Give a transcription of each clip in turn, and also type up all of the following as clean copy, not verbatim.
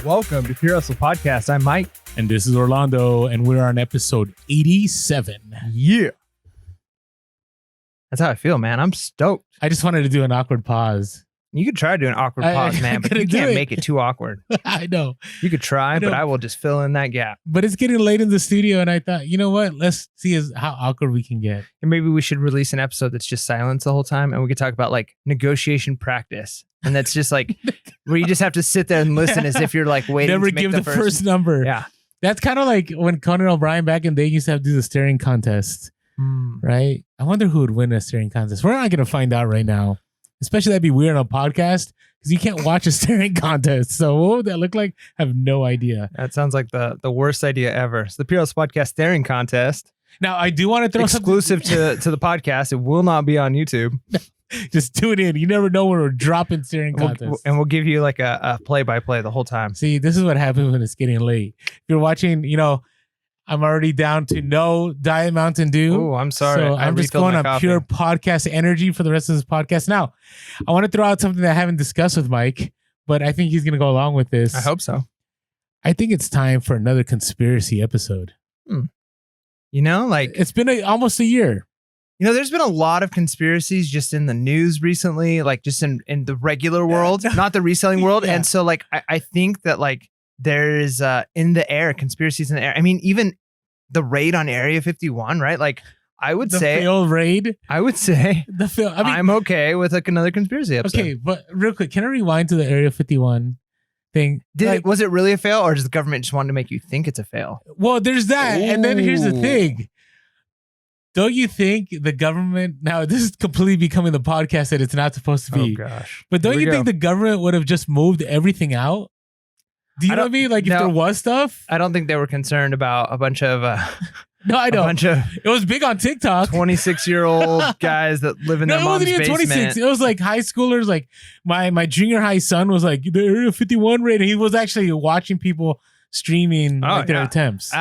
Welcome to Pure Hustle Podcast. I'm Mike. And this is Orlando, and we're on episode 87. Yeah. That's how I feel, man. I'm stoked. I just wanted to do an awkward pause. You could try to do an awkward pause, man, but you can't make it too awkward. I know. You could try, but I will just fill in that gap. But it's getting late in the studio, and I thought, you know what? Let's see how awkward we can get. And maybe we should release an episode that's just silence the whole time, and we could talk about like negotiation practice. And that's just like where you just have to sit there and listen as if you're like waiting Never to make give the first number. Yeah. That's kind of like when Conan O'Brien back in the day used to have to do the staring contest, right? I wonder who would win a staring contest. We're not going to find out right now. Especially that'd be weird on a podcast because you can't watch a staring contest. So what would that look like? I have no idea. That sounds like the worst idea ever. So the Pure Hustle Podcast staring contest. Now, I do want to throw exclusive to the podcast. It will not be on YouTube. Just tune in. You never know when we're dropping staring contests. And we'll give you like a play-by-play the whole time. See, this is what happens when it's getting late. If you're watching, I'm already down to no Diet Mountain Dew. Oh, I'm sorry. So I'm just going on pure podcast energy for the rest of this podcast. Now, I want to throw out something that I haven't discussed with Mike, but I think he's going to go along with this. I hope so. I think it's time for another conspiracy episode. It's been almost a year. There's been a lot of conspiracies just in the news recently, like just in the regular world, not the reselling world. Yeah. And so like, I think that like there's in the air, conspiracies in the air. I mean, even the raid on Area 51, right? Like I would say the failed raid. I would say I'm okay with like another conspiracy episode. Okay, but real quick, can I rewind to the Area 51 thing? Was it really a fail, or does the government just want to make you think it's a fail? Well, there's that. Ooh. And then here's the thing. Don't you think the government, now this is completely becoming the podcast that it's not supposed to be. Oh gosh. But don't you think the government would have just moved everything out? Do you know what I mean? Like if there was stuff? I don't think they were concerned about a bunch of... no, I know. It was big on TikTok. 26-year-old guys that live in their mom's basement. No, it wasn't even 26. It was like high schoolers. Like my junior high son was like, the Area 51 raid. And he was actually watching people streaming their attempts.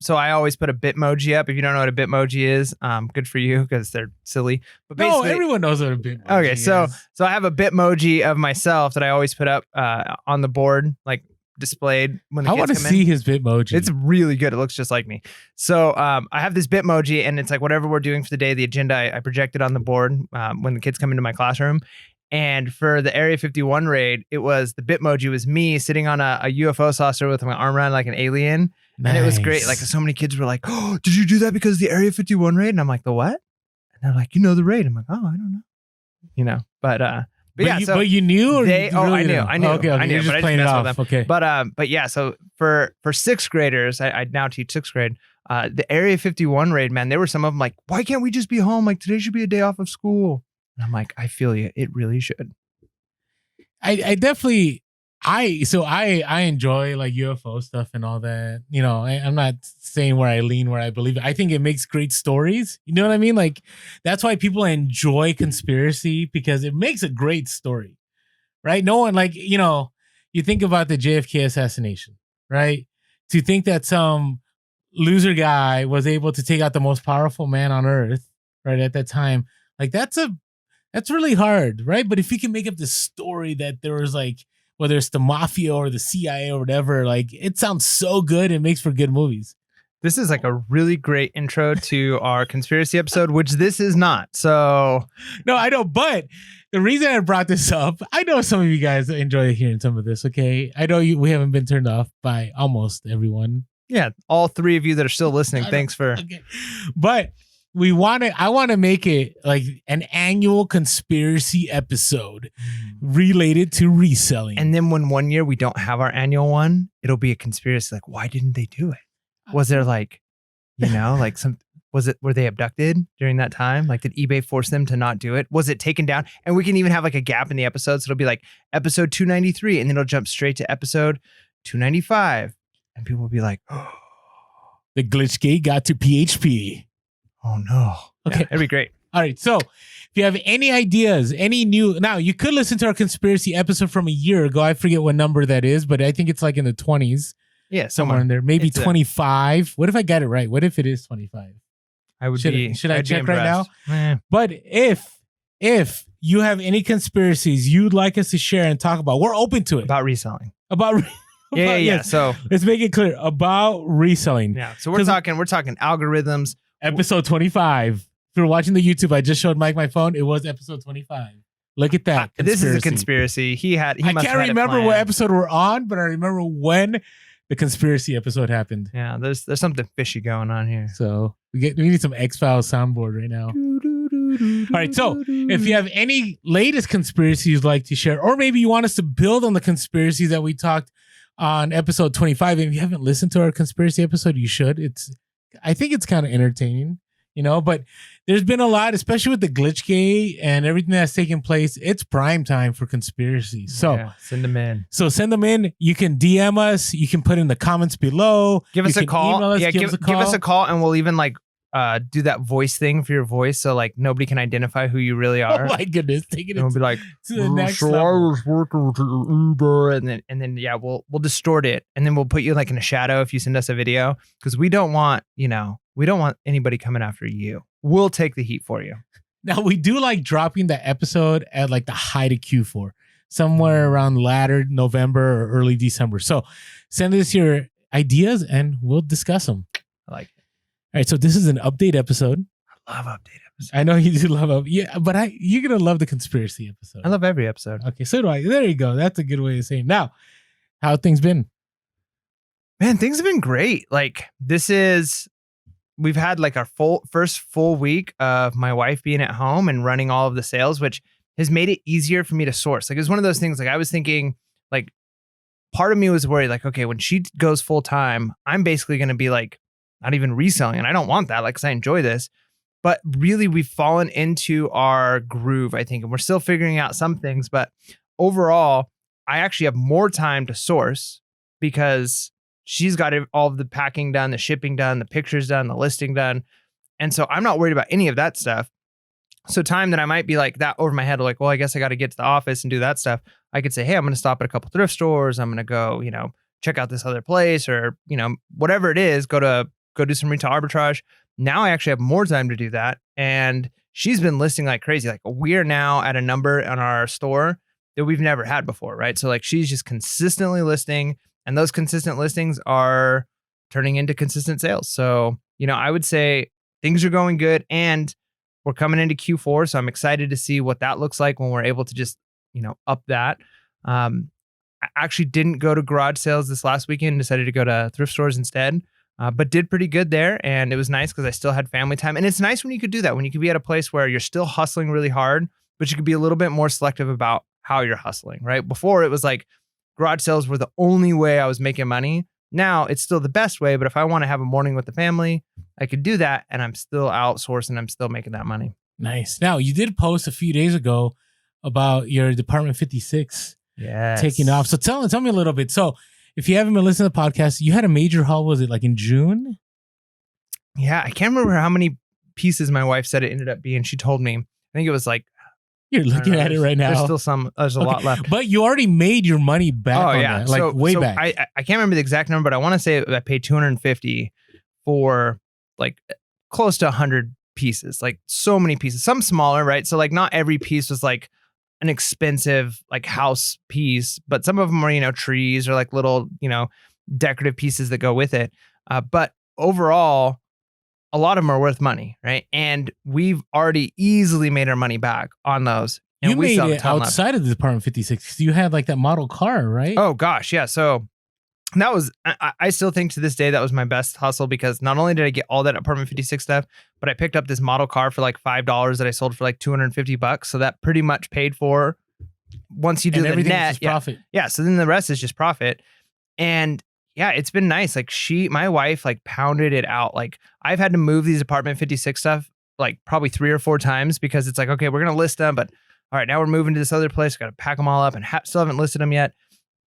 So I always put a Bitmoji up. If you don't know what a Bitmoji is, good for you because they're silly. But basically, everyone knows what a Bitmoji is. So I have a Bitmoji of myself that I always put up on the board, like displayed when the kids come in. I want to see his Bitmoji. It's really good. It looks just like me. So I have this Bitmoji, and it's like whatever we're doing for the day, the agenda, I project it on the board when the kids come into my classroom. And for the Area 51 raid, it was the Bitmoji was me sitting on a UFO saucer with my arm around like an alien. Nice. And it was great. Like so many kids were like, "Oh, did you do that because of the Area 51 raid?" And I'm like, "The what?" And they're like, the raid." I'm like, "Oh, I don't know." But you knew, or I knew. Okay, I knew. You're just playing it off. Okay. But yeah. So for sixth graders, I now teach sixth grade. The Area 51 raid, man, there were some of them like, "Why can't we just be home? Like today should be a day off of school." And I'm like, I feel you. It really should. I definitely. I enjoy like UFO stuff and all that. I'm not saying where I lean, where I believe it. I think it makes great stories. You know what I mean? Like that's why people enjoy conspiracy, because it makes a great story, right? No one you think about the JFK assassination, right? To think that some loser guy was able to take out the most powerful man on earth, right, at that time, like that's really hard, right? But if you can make up this story that there was like, whether it's the mafia or the CIA or whatever, like it sounds so good. It makes for good movies. This is like a really great intro to our conspiracy episode, which this is not. So no, I know. But the reason I brought this up, I know some of you guys enjoy hearing some of this. Okay. I know we haven't been turned off by almost everyone. Yeah. All three of you that are still listening. Thanks for, okay. But I want to make it like an annual conspiracy episode related to reselling. And then when one year we don't have our annual one, it'll be a conspiracy. Like, why didn't they do it? Was there like, like were they abducted during that time? Like, did eBay force them to not do it? Was it taken down? And we can even have like a gap in the episodes. So it'll be like episode 293, and then it'll jump straight to episode 295. And people will be like, oh, the Glitchgate got to PHP. Oh no. Okay. Yeah, that'd be great. All right. So if you have any ideas, now you could listen to our conspiracy episode from a year ago. I forget what number that is, but I think it's like in the 20s. Yeah. Somewhere in there. Maybe 25. What if I got it right? What if it is 25? Should I check right now? But if you have any conspiracies you'd like us to share and talk about, we're open to it. About reselling. Yeah. Yes, So let's make it clear about reselling. yeah. So we're talking algorithms. Episode 25. If you're watching the YouTube, I just showed Mike my phone. It was episode 25. Look at that. This is a conspiracy. I can't remember what episode we're on, but I remember when the conspiracy episode happened. Yeah, there's something fishy going on here. So we need some X-Files soundboard right now. All right, so if you have any latest conspiracies you'd like to share, or maybe you want us to build on the conspiracies that we talked on episode 25, and if you haven't listened to our conspiracy episode, you should. I think it's kind of entertaining, but there's been a lot, especially with the Glitchgate and everything that's taken place. It's prime time for conspiracies. So send them in. You can DM us. You can put in the comments below. Give us a call. Give us a call, and we'll even do that voice thing for your voice, so nobody can identify who you really are. Oh my goodness, taking it we'll be like to the next so level. I was working with Uber, and then we'll distort it, and then we'll put you in a shadow if you send us a video, because we don't want anybody coming after you. We'll take the heat for you. Now we do dropping the episode at the height of Q4, somewhere around latter November or early December. So send us your ideas and we'll discuss them. I like it. All right, so this is an update episode. I love update episodes. I know you do love but you're gonna love the conspiracy episode. I love every episode. Okay, so do I. There you go. That's a good way of saying. Now, how have things been? Man, things have been great. We've had our first full week of my wife being at home and running all of the sales, which has made it easier for me to source. It was one of those things. I was thinking, part of me was worried, okay, when she goes full time, I'm basically going to be not even reselling, and I don't want that, because I enjoy this. But really, we've fallen into our groove, I think, and we're still figuring out some things. But overall, I actually have more time to source because she's got all of the packing done, the shipping done, the pictures done, the listing done. And so I'm not worried about any of that stuff. So time that I might be that over my head, well, I guess I got to get to the office and do that stuff. I could say, hey, I'm going to stop at a couple thrift stores. I'm going to go, check out this other place, or, whatever it is, go do some retail arbitrage. Now I actually have more time to do that. And she's been listing like crazy. We are now at a number on our store that we've never had before, right? So she's just consistently listing, and those consistent listings are turning into consistent sales. So, I would say things are going good, and we're coming into Q4. So I'm excited to see what that looks like when we're able to just, up that. I actually didn't go to garage sales this last weekend, decided to go to thrift stores instead, but did pretty good there. And it was nice because I still had family time. And it's nice when you could do that, when you could be at a place where you're still hustling really hard, but you could be a little bit more selective about how you're hustling, right? Before it was garage sales were the only way I was making money. Now it's still the best way, but if I want to have a morning with the family, I could do that, and I'm still outsourcing. I'm still making that money. Nice. Now, you did post a few days ago about your Department 56 taking off. So tell me a little bit. So if you haven't been listening to the podcast, you had a major haul. Was it in June? Yeah, I can't remember how many pieces my wife said it ended up being. She told me. I think it was you're looking at it right now. There's still there's a lot left. But you already made your money back on that, way back. I can't remember the exact number, but I want to say I paid $250 for close to 100 pieces, so many pieces, some smaller, right? So not every piece was an expensive house piece, but some of them are, trees or little, decorative pieces that go with it. But overall, a lot of them are worth money, right? And we've already easily made our money back on those. And you made it outside of the Department 56 because you had that model car, right? Oh gosh, yeah. So that was, I still think to this day that was my best hustle, because not only did I get all that Apartment 56 stuff, but I picked up this model car for $5 that I sold for $250. So that pretty much paid for, once you do the net, profit. Yeah. So then the rest is just profit. And yeah, it's been nice. My wife pounded it out. I've had to move these Apartment 56 stuff probably 3 or 4 times, because it's okay, we're going to list them, but all right, now we're moving to this other place. Got to pack them all up, and still haven't listed them yet.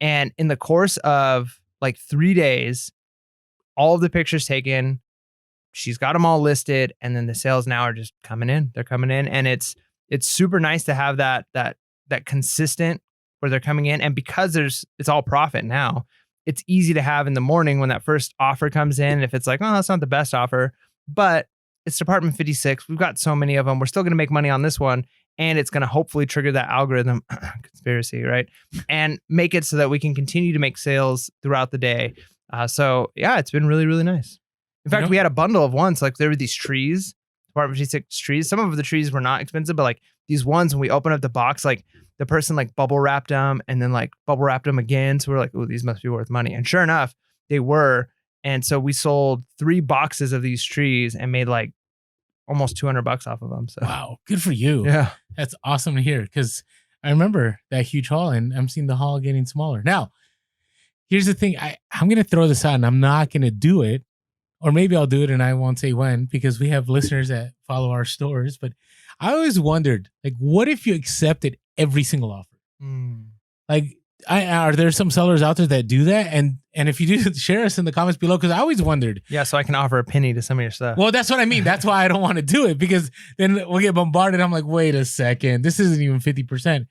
And in the course of 3 days, all of the pictures taken, she's got them all listed, and then the sales now are just coming in. They're coming in, and it's super nice to have that consistent where they're coming in. And because it's all profit now, it's easy to have in the morning when that first offer comes in. If it's oh, that's not the best offer, but it's Department 56. We've got so many of them. We're still going to make money on this one. and it's going to hopefully trigger that algorithm conspiracy, right? And make it so that we can continue to make sales throughout the day. So yeah, it's been really, really nice. In fact, we had a bundle of ones. Like there were these trees, Department 56 trees. Some of the trees were not expensive, but like these ones, when we open up the box, like the person like bubble wrapped them and then like bubble wrapped them again. So we're like, oh, these must be worth money. And sure enough, they were. And so we sold 3 boxes of these trees and made like almost $200 off of them. So wow, good for you. Yeah, that's awesome to hear, because I remember that huge haul, and I'm seeing the haul getting smaller. Now, here's the thing. I'm going to throw this out, and I'm not going to do it, or maybe I'll do it and I won't say when, because we have listeners that follow our stores. But I always wondered, like, what if you accepted every single offer? Like, are there some sellers out there that do that? And if you do, share us in the comments below, because I always wondered. Yeah, so I can offer a penny to some of your stuff. Well, that's what I mean. That's why I don't want to do it, because then we'll get bombarded. I'm like, wait a second, this isn't even 50%.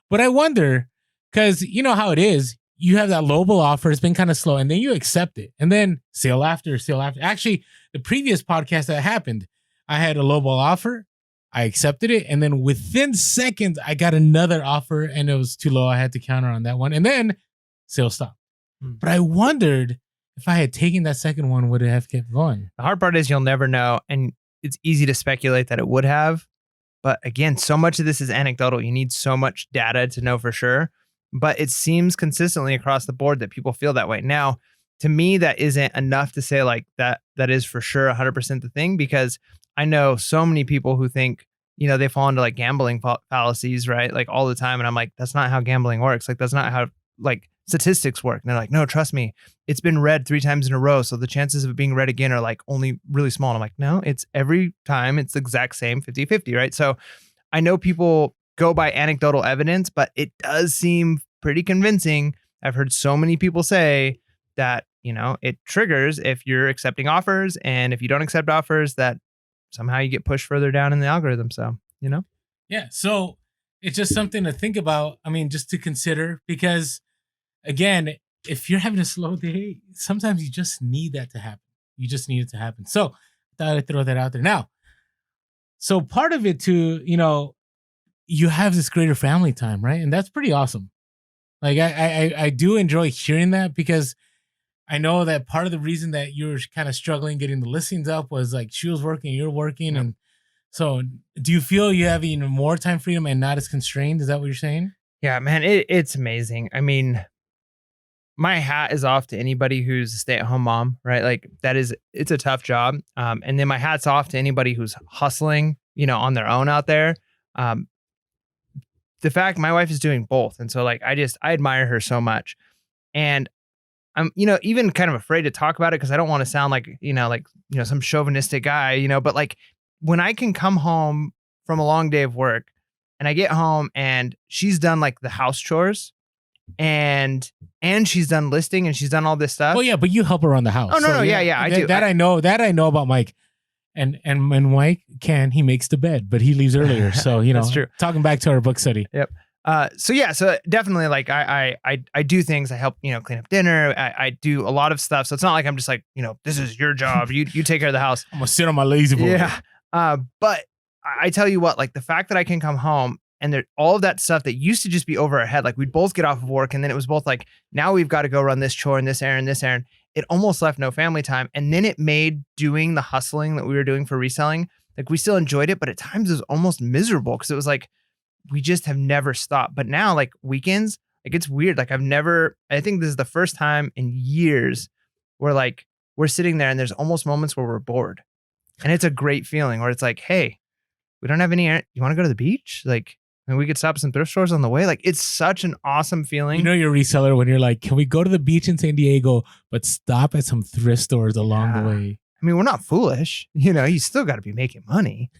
But I wonder, because you know how it is. You have that lowball offer. It's been kind of slow, and then you accept it, and then sale after sale after. Actually, the previous podcast that happened, I had a lowball offer. I accepted it, and then within seconds, I got another offer, and it was too low. I had to counter on that one, and then sales stopped. But I wondered if I had taken that second one, would it have kept going? The hard part is you'll never know, and it's easy to speculate that it would have. But again, so much of this is anecdotal. You need so much data to know for sure. But it seems consistently across the board that people feel that way. Now, to me, that isn't enough to say like that is for sure 100% the thing, because I know so many people who think, you know, they fall into like gambling fallacies, right? Like all the time. And I'm like, that's not how gambling works. Like, that's not how like statistics work. And they're like, no, trust me, it's been read 3 times in a row. So the chances of it being read again are like only really small. And I'm like, no, it's every time it's the exact same 50-50, right? So I know people go by anecdotal evidence, but it does seem pretty convincing. I've heard so many people say that, you know, it triggers if you're accepting offers, and if you don't accept offers, that somehow you get pushed further down in the algorithm. So, you know? Yeah. So it's just something to think about. I mean, just to consider, because again, if you're having a slow day, sometimes you just need that to happen. You just need it to happen. So I thought I'd throw that out there. Now, so part of it too, you know, you have this greater family time, right? And that's pretty awesome. Like I do enjoy hearing that, because I know that part of the reason that you're kind of struggling getting the listings up was like she was working, you're working. Yep. And so do you feel you have even more time freedom and not as constrained? Is that what you're saying? Yeah, man, it's amazing. I mean, my hat is off to anybody who's a stay-at-home mom, right? Like it's a tough job. And then my hat's off to anybody who's hustling, you know, on their own out there. The fact my wife is doing both. And so like, I admire her so much. And I'm, you know, even kind of afraid to talk about it, because I don't want to sound like, some chauvinistic guy, you know, but like when I can come home from a long day of work and I get home and she's done like the house chores and she's done listing and she's done all this stuff. Well, yeah, but you help her around the house. Oh, no, yeah, I do. I know about Mike. And when Mike he makes the bed, but he leaves earlier. So, you know, that's true. Talking back to our book study. Yep. So definitely like I do things. I help, you know, clean up dinner. I do a lot of stuff. So it's not like I'm just like, you know, this is your job. You take care of the house. I'm gonna sit on my lazy boy. Yeah. But I tell you what, like the fact that I can come home and there all of that stuff that used to just be over our head, like we'd both get off of work and then it was both like, now we've got to go run this chore and this errand, it almost left no family time. And then it made doing the hustling that we were doing for reselling, like we still enjoyed it, but at times it was almost miserable, because it was like, we just have never stopped. But now like weekends, like it's weird. Like I think this is the first time in years where like we're sitting there and there's almost moments where we're bored. And it's a great feeling where it's like, hey, we don't have any, you want to go to the beach? Like, and we could stop at some thrift stores on the way. Like, it's such an awesome feeling. You know, you're a reseller when you're like, can we go to the beach in San Diego, but stop at some thrift stores along the way? I mean, we're not foolish. You know, you still got to be making money.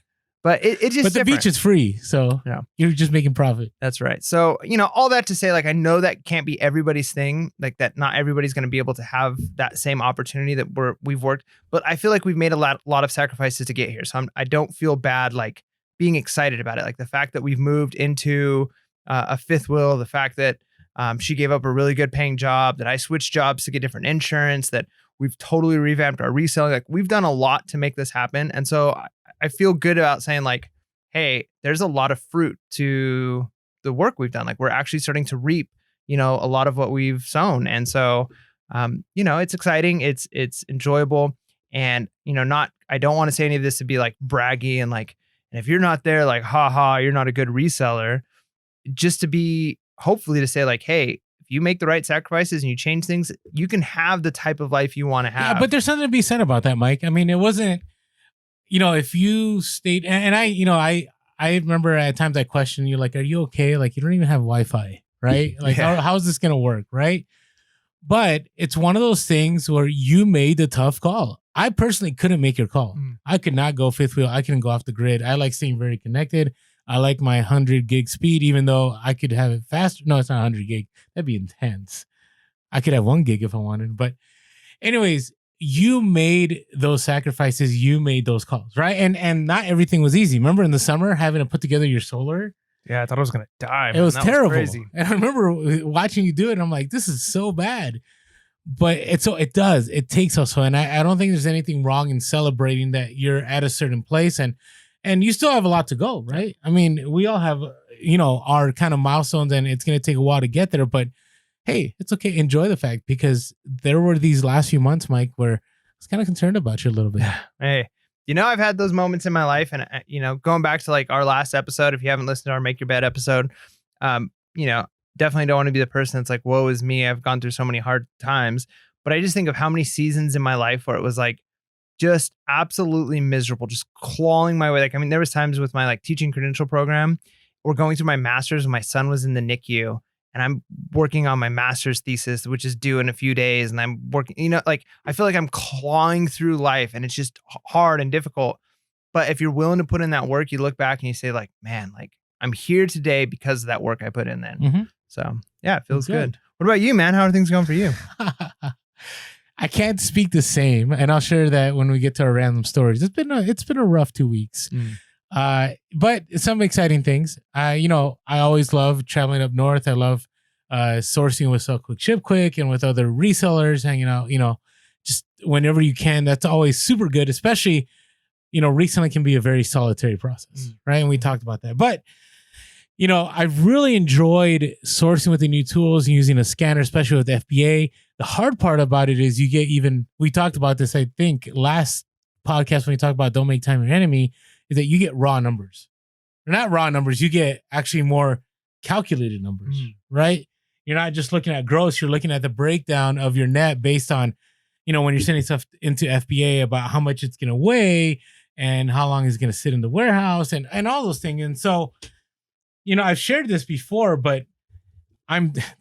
But it just But the beach is free. So yeah, you're just making profit. That's right. So, you know, all that to say, like, I know that can't be everybody's thing. Like that not everybody's going to be able to have that same opportunity that we've worked. But I feel like we've made a lot of sacrifices to get here. So I don't feel bad, like, being excited about it. Like the fact that we've moved into a fifth wheel, the fact that she gave up a really good paying job, that I switched jobs to get different insurance, that we've totally revamped our reselling. Like we've done a lot to make this happen. And so I feel good about saying like, hey, there's a lot of fruit to the work we've done. Like we're actually starting to reap, a lot of what we've sown. And so, it's exciting. It's enjoyable. And, I don't want to say any of this to be like braggy and like, and if you're not there, like, you're not a good reseller. Just to be hopefully to say like, hey, if you make the right sacrifices and you change things, you can have the type of life you want to have. Yeah, but there's something to be said about that, Mike. I mean, it wasn't, if you stayed, and I remember at times I questioned you, like, are you okay? Like, you don't even have Wi-Fi, right? Like, how's this going to work, right? But it's one of those things where you made the tough call. I personally couldn't make your call. I could not go fifth wheel. I couldn't go off the grid. I like staying very connected. I like my 100 gig speed, even though I could have it faster. No, it's not 100 gig. That'd be intense. I could have 1 gig if I wanted. But anyways, you made those sacrifices. You made those calls, right? And not everything was easy. Remember in the summer having to put together your solar? Yeah, I thought I was going to die. It was terrible. Crazy. And I remember watching you do it. And I'm like, this is so bad. But it does. It takes us. And I don't think there's anything wrong in celebrating that you're at a certain place and you still have a lot to go, right? I mean, we all have, our kind of milestones and it's going to take a while to get there. But hey, it's okay. Enjoy the fact because there were these last few months, Mike, where I was kind of concerned about you a little bit. Hey, I've had those moments in my life and, going back to like our last episode, if you haven't listened to our Make Your Bed episode, definitely don't want to be the person that's like, woe is me. I've gone through so many hard times. But I just think of how many seasons in my life where it was like just absolutely miserable, just clawing my way. Like, I mean, there was times with my like teaching credential program or going through my master's when my son was in the NICU and I'm working on my master's thesis, which is due in a few days. And I'm working, like I feel like I'm clawing through life and it's just hard and difficult. But if you're willing to put in that work, you look back and you say like, man, like I'm here today because of that work I put in then. Mm-hmm. So yeah, it feels good. What about you, man? How are things going for you? I can't speak the same, and I'll share that when we get to our random stories. It's been a rough 2 weeks, but some exciting things. I always love traveling up north. I love sourcing with Sell Quick Ship Quick and with other resellers, hanging out. Just whenever you can. That's always super good. Especially, reselling can be a very solitary process, right? And we talked about that, but. I've really enjoyed sourcing with the new tools and using a scanner, especially with FBA. The hard part about it is we talked about this, I think, last podcast when we talked about don't make time your enemy, is that you get raw numbers. They're not raw numbers. You get actually more calculated numbers, right? You're not just looking at gross. You're looking at the breakdown of your net based on, when you're sending stuff into FBA about how much it's going to weigh and how long it's going to sit in the warehouse and all those things. And so, I've shared this before, but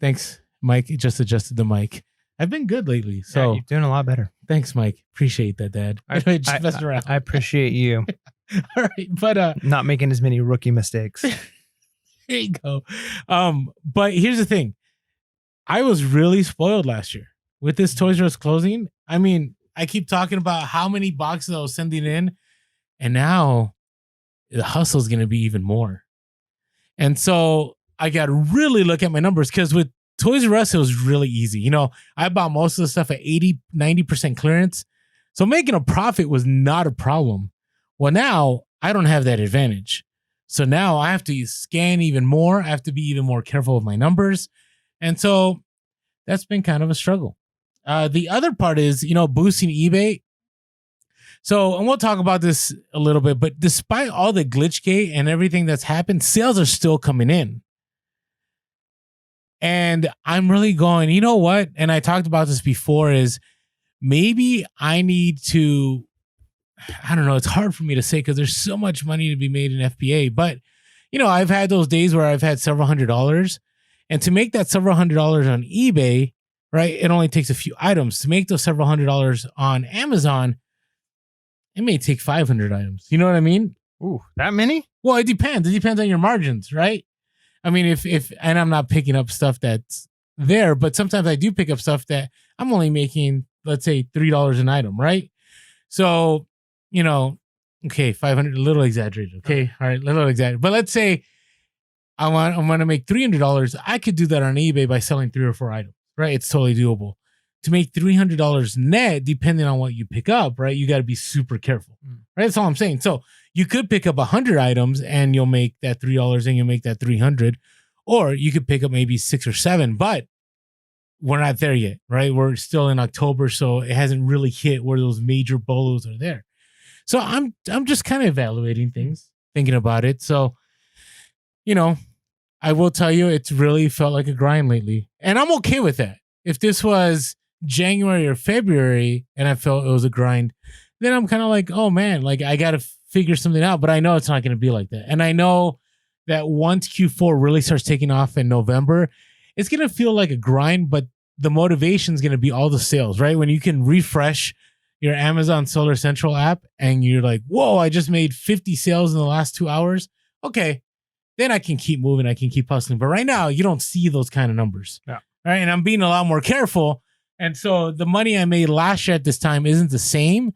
thanks, Mike. It just adjusted the mic. I've been good lately. So yeah, you're doing a lot better. Thanks, Mike. Appreciate that, Dad. I appreciate you. All right. But not making as many rookie mistakes. There you go. But here's the thing. I was really spoiled last year with this Toys R Us closing. I mean, I keep talking about how many boxes I was sending in, and now the hustle is going to be even more. And so I got to really look at my numbers because with Toys R Us, it was really easy. I bought most of the stuff at 80-90% clearance. So making a profit was not a problem. Well, now I don't have that advantage. So now I have to scan even more. I have to be even more careful with my numbers. And so that's been kind of a struggle. The other part is, boosting eBay. So, and we'll talk about this a little bit, but despite all the Glitchgate and everything that's happened, sales are still coming in. And I'm really going, you know what? And I talked about this before is maybe I need to, I don't know, it's hard for me to say because there's so much money to be made in FBA, but I've had those days where I've had several $100s, and to make that several $100s on eBay, right? It only takes a few items. To make those several $100s on Amazon, it may take 500 items. You know what I mean? Ooh, that many? Well, it depends. It depends on your margins, right? I mean, and I'm not picking up stuff that's there, but sometimes I do pick up stuff that I'm only making, let's say, $3 an item, right? So, okay, 500, a little exaggerated. Okay, all right, a little exaggerated. But let's say I want to make $300. I could do that on eBay by selling 3 or 4 items, right? It's totally doable. to make $300 net, depending on what you pick up, right? You got to be super careful, right? That's all I'm saying. So you could pick up 100 items and you'll make that $3 and you'll make that 300, or you could pick up maybe 6 or 7, but we're not there yet, right? We're still in October, so it hasn't really hit where those major bolos are there. So I'm just kind of evaluating things, thinking about it. So, I will tell you, it's really felt like a grind lately, and I'm okay with that. If this was January or February and I felt it was a grind, then I'm kind of like, oh man, like I got to figure something out. But I know it's not going to be like that. And I know that once Q4 really starts taking off in November, it's going to feel like a grind, but the motivation is going to be all the sales, right? When you can refresh your Amazon Seller Central app and you're like, whoa, I just made 50 sales in the last 2 hours. Okay. Then I can keep moving. I can keep hustling. But right now you don't see those kind of numbers. Yeah. Right. And I'm being a lot more careful. And so the money I made last year at this time isn't the same,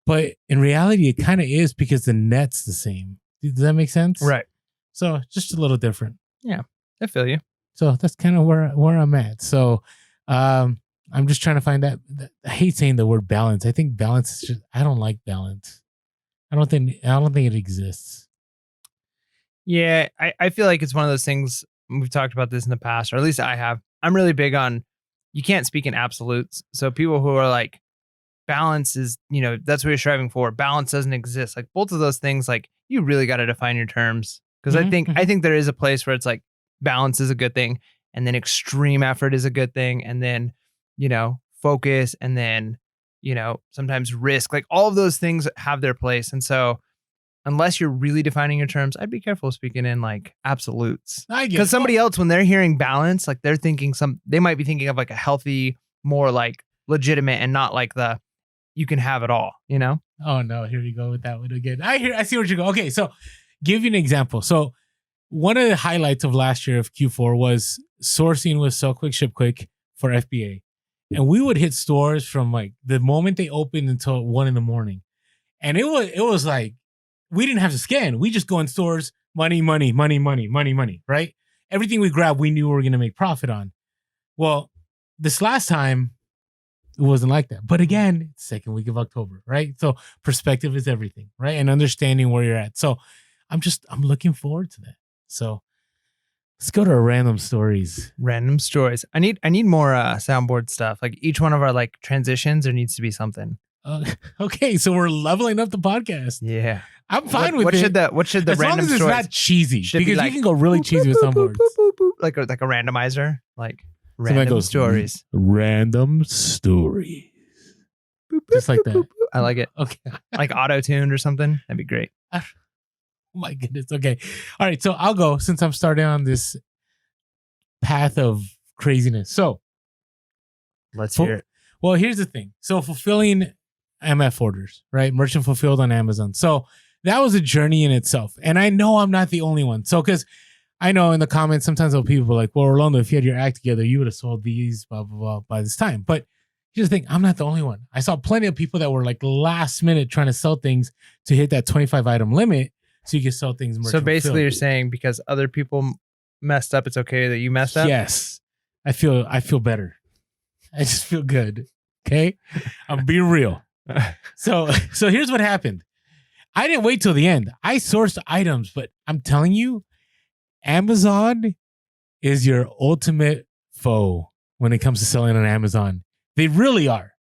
but in reality, it kind of is because the net's the same. Does that make sense? Right. So just a little different. Yeah, I feel you. So that's kind of where I'm at. So I'm just trying to find that. I hate saying the word balance. I think balance is just, I don't like balance. I don't think it exists. Yeah, I feel like it's one of those things. We've talked about this in the past, or at least I have. I'm really big on, you can't speak in absolutes. So people who are like, balance is, that's what you're striving for. Balance doesn't exist. Like both of those things, like you really got to define your terms. Because I think there is a place where it's like balance is a good thing, and then extreme effort is a good thing, and then, focus, and then, sometimes risk. Like all of those things have their place. And so unless you're really defining your terms, I'd be careful speaking in like absolutes. Because somebody else, when they're hearing balance, like they're thinking they might be thinking of like a healthy, more like legitimate, and not like the you can have it all, Oh no, here you go with that one again. I see where you go. Okay, so give you an example. So one of the highlights of last year of Q4 was sourcing with Sell Quick, Ship Quick for FBA. And we would hit stores from like the moment they opened until 1 a.m. And it was like, we didn't have to scan. We just go in stores, money, right? Everything we grabbed, we knew we were going to make profit on. Well, this last time, it wasn't like that. But again, second week of October, right? So perspective is everything, right? And understanding where you're at. So I'm looking forward to that. So let's go to our random stories. Random stories. I need more soundboard stuff. Like each one of our like transitions, there needs to be something. Okay, so we're leveling up the podcast. Yeah, I'm fine with it. What should the as random long as it's stories? not cheesy, Should because be like, you can go really cheesy with some words. Like a randomizer, like Somebody random goes, stories. Random stories. Just like that. I like it. Okay. Like auto-tuned or something. That'd be great. Oh my goodness. Okay. All right. So I'll go since I'm starting on this path of craziness. So let's hear it. Well, here's the thing. So fulfilling MF orders, right? Merchant fulfilled on Amazon. So that was a journey in itself. And I know I'm not the only one. So, because I know in the comments, sometimes people are like, well, Orlando, if you had your act together, you would have sold these, blah, blah, blah, by this time. But here's the thing. I'm not the only one. I saw plenty of people that were like last minute trying to sell things to hit that 25 item limit so you can sell things. So basically you're saying because other people messed up, it's okay that you messed up? Yes. I feel better. I just feel good. Okay. I'm being real. So here's what happened. I didn't wait till the end. I sourced items, but I'm telling you, Amazon is your ultimate foe when it comes to selling on Amazon. They really are.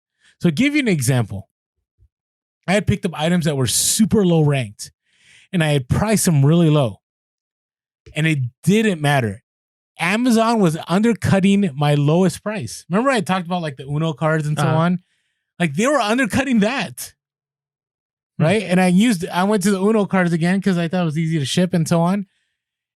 So to give you an example, I had picked up items that were super low ranked and I had priced them really low. And it didn't matter. Amazon was undercutting my lowest price. Remember I talked about like the Uno cards and so on? Like they were undercutting that. Right? And I went to the Uno cards again because I thought it was easy to ship and so on.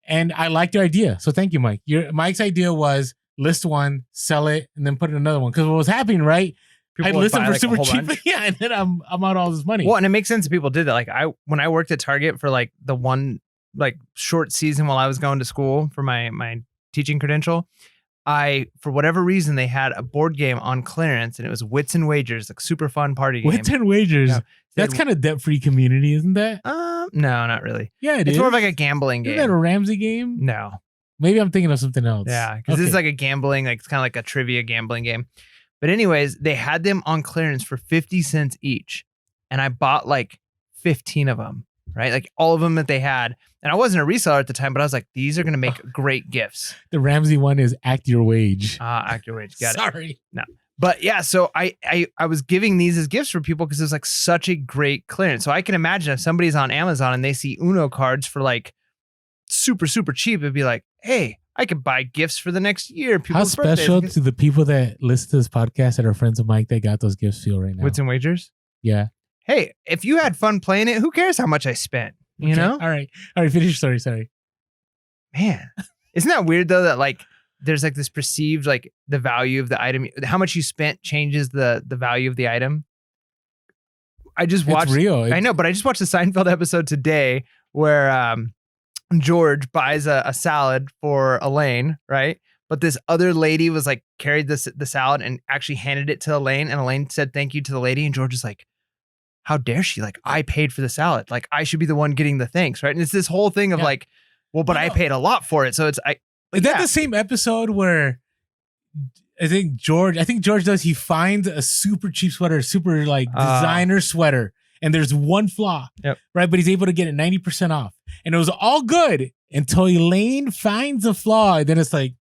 And I liked your idea. So thank you, Mike. Mike's idea was list one, sell it, and then put in another one. Because what was happening, right? I'd list them for super cheap. Yeah, and then I'm out all this money. Well, and it makes sense that people did that. Like when I worked at Target for like the one like short season while I was going to school for my teaching credential, for whatever reason, they had a board game on clearance and it was Wits and Wagers, like super fun party game. Wits and Wagers. Yeah. That's kind of debt-free community, isn't that? No, not really. Yeah, it's more of like a gambling game. Isn't that a Ramsey game? No. Maybe I'm thinking of something else. Yeah, because it's like a gambling, like it's kind of like a trivia gambling game. But anyways, they had them on clearance for 50 cents each. And I bought like 15 of them, right? Like all of them that they had. And I wasn't a reseller at the time, but I was like, these are going to make great gifts. The Ramsey one is act your wage. Act your wage. Got it. Sorry. No. But yeah, so I was giving these as gifts for people because it was like such a great clearance. So I can imagine if somebody's on Amazon and they see Uno cards for like super, super cheap, it'd be like, hey, I could buy gifts for the next year. How special to the people that listen to this podcast that are friends of Mike that got those gifts feel right now? Wits and Wagers? Yeah. Hey, if you had fun playing it, who cares how much I spent? You know? All right. Finish your story. Sorry. Man, isn't that weird though that like there's like this perceived like the value of the item, how much you spent changes the value of the item. I just watched. It's real. I know, but I just watched the Seinfeld episode today where George buys a salad for Elaine, right? But this other lady was like carried the salad and actually handed it to Elaine, and Elaine said thank you to the lady, and George is like, how dare she? Like, I paid for the salad. Like, I should be the one getting the thanks, right? And it's this whole thing of like, well, but I paid a lot for it. So it's Is that the same episode where I think George does, he finds a super cheap sweater, super like designer sweater, and there's one flaw, right? But he's able to get it 90% off. And it was all good until Elaine finds a flaw. And then it's like,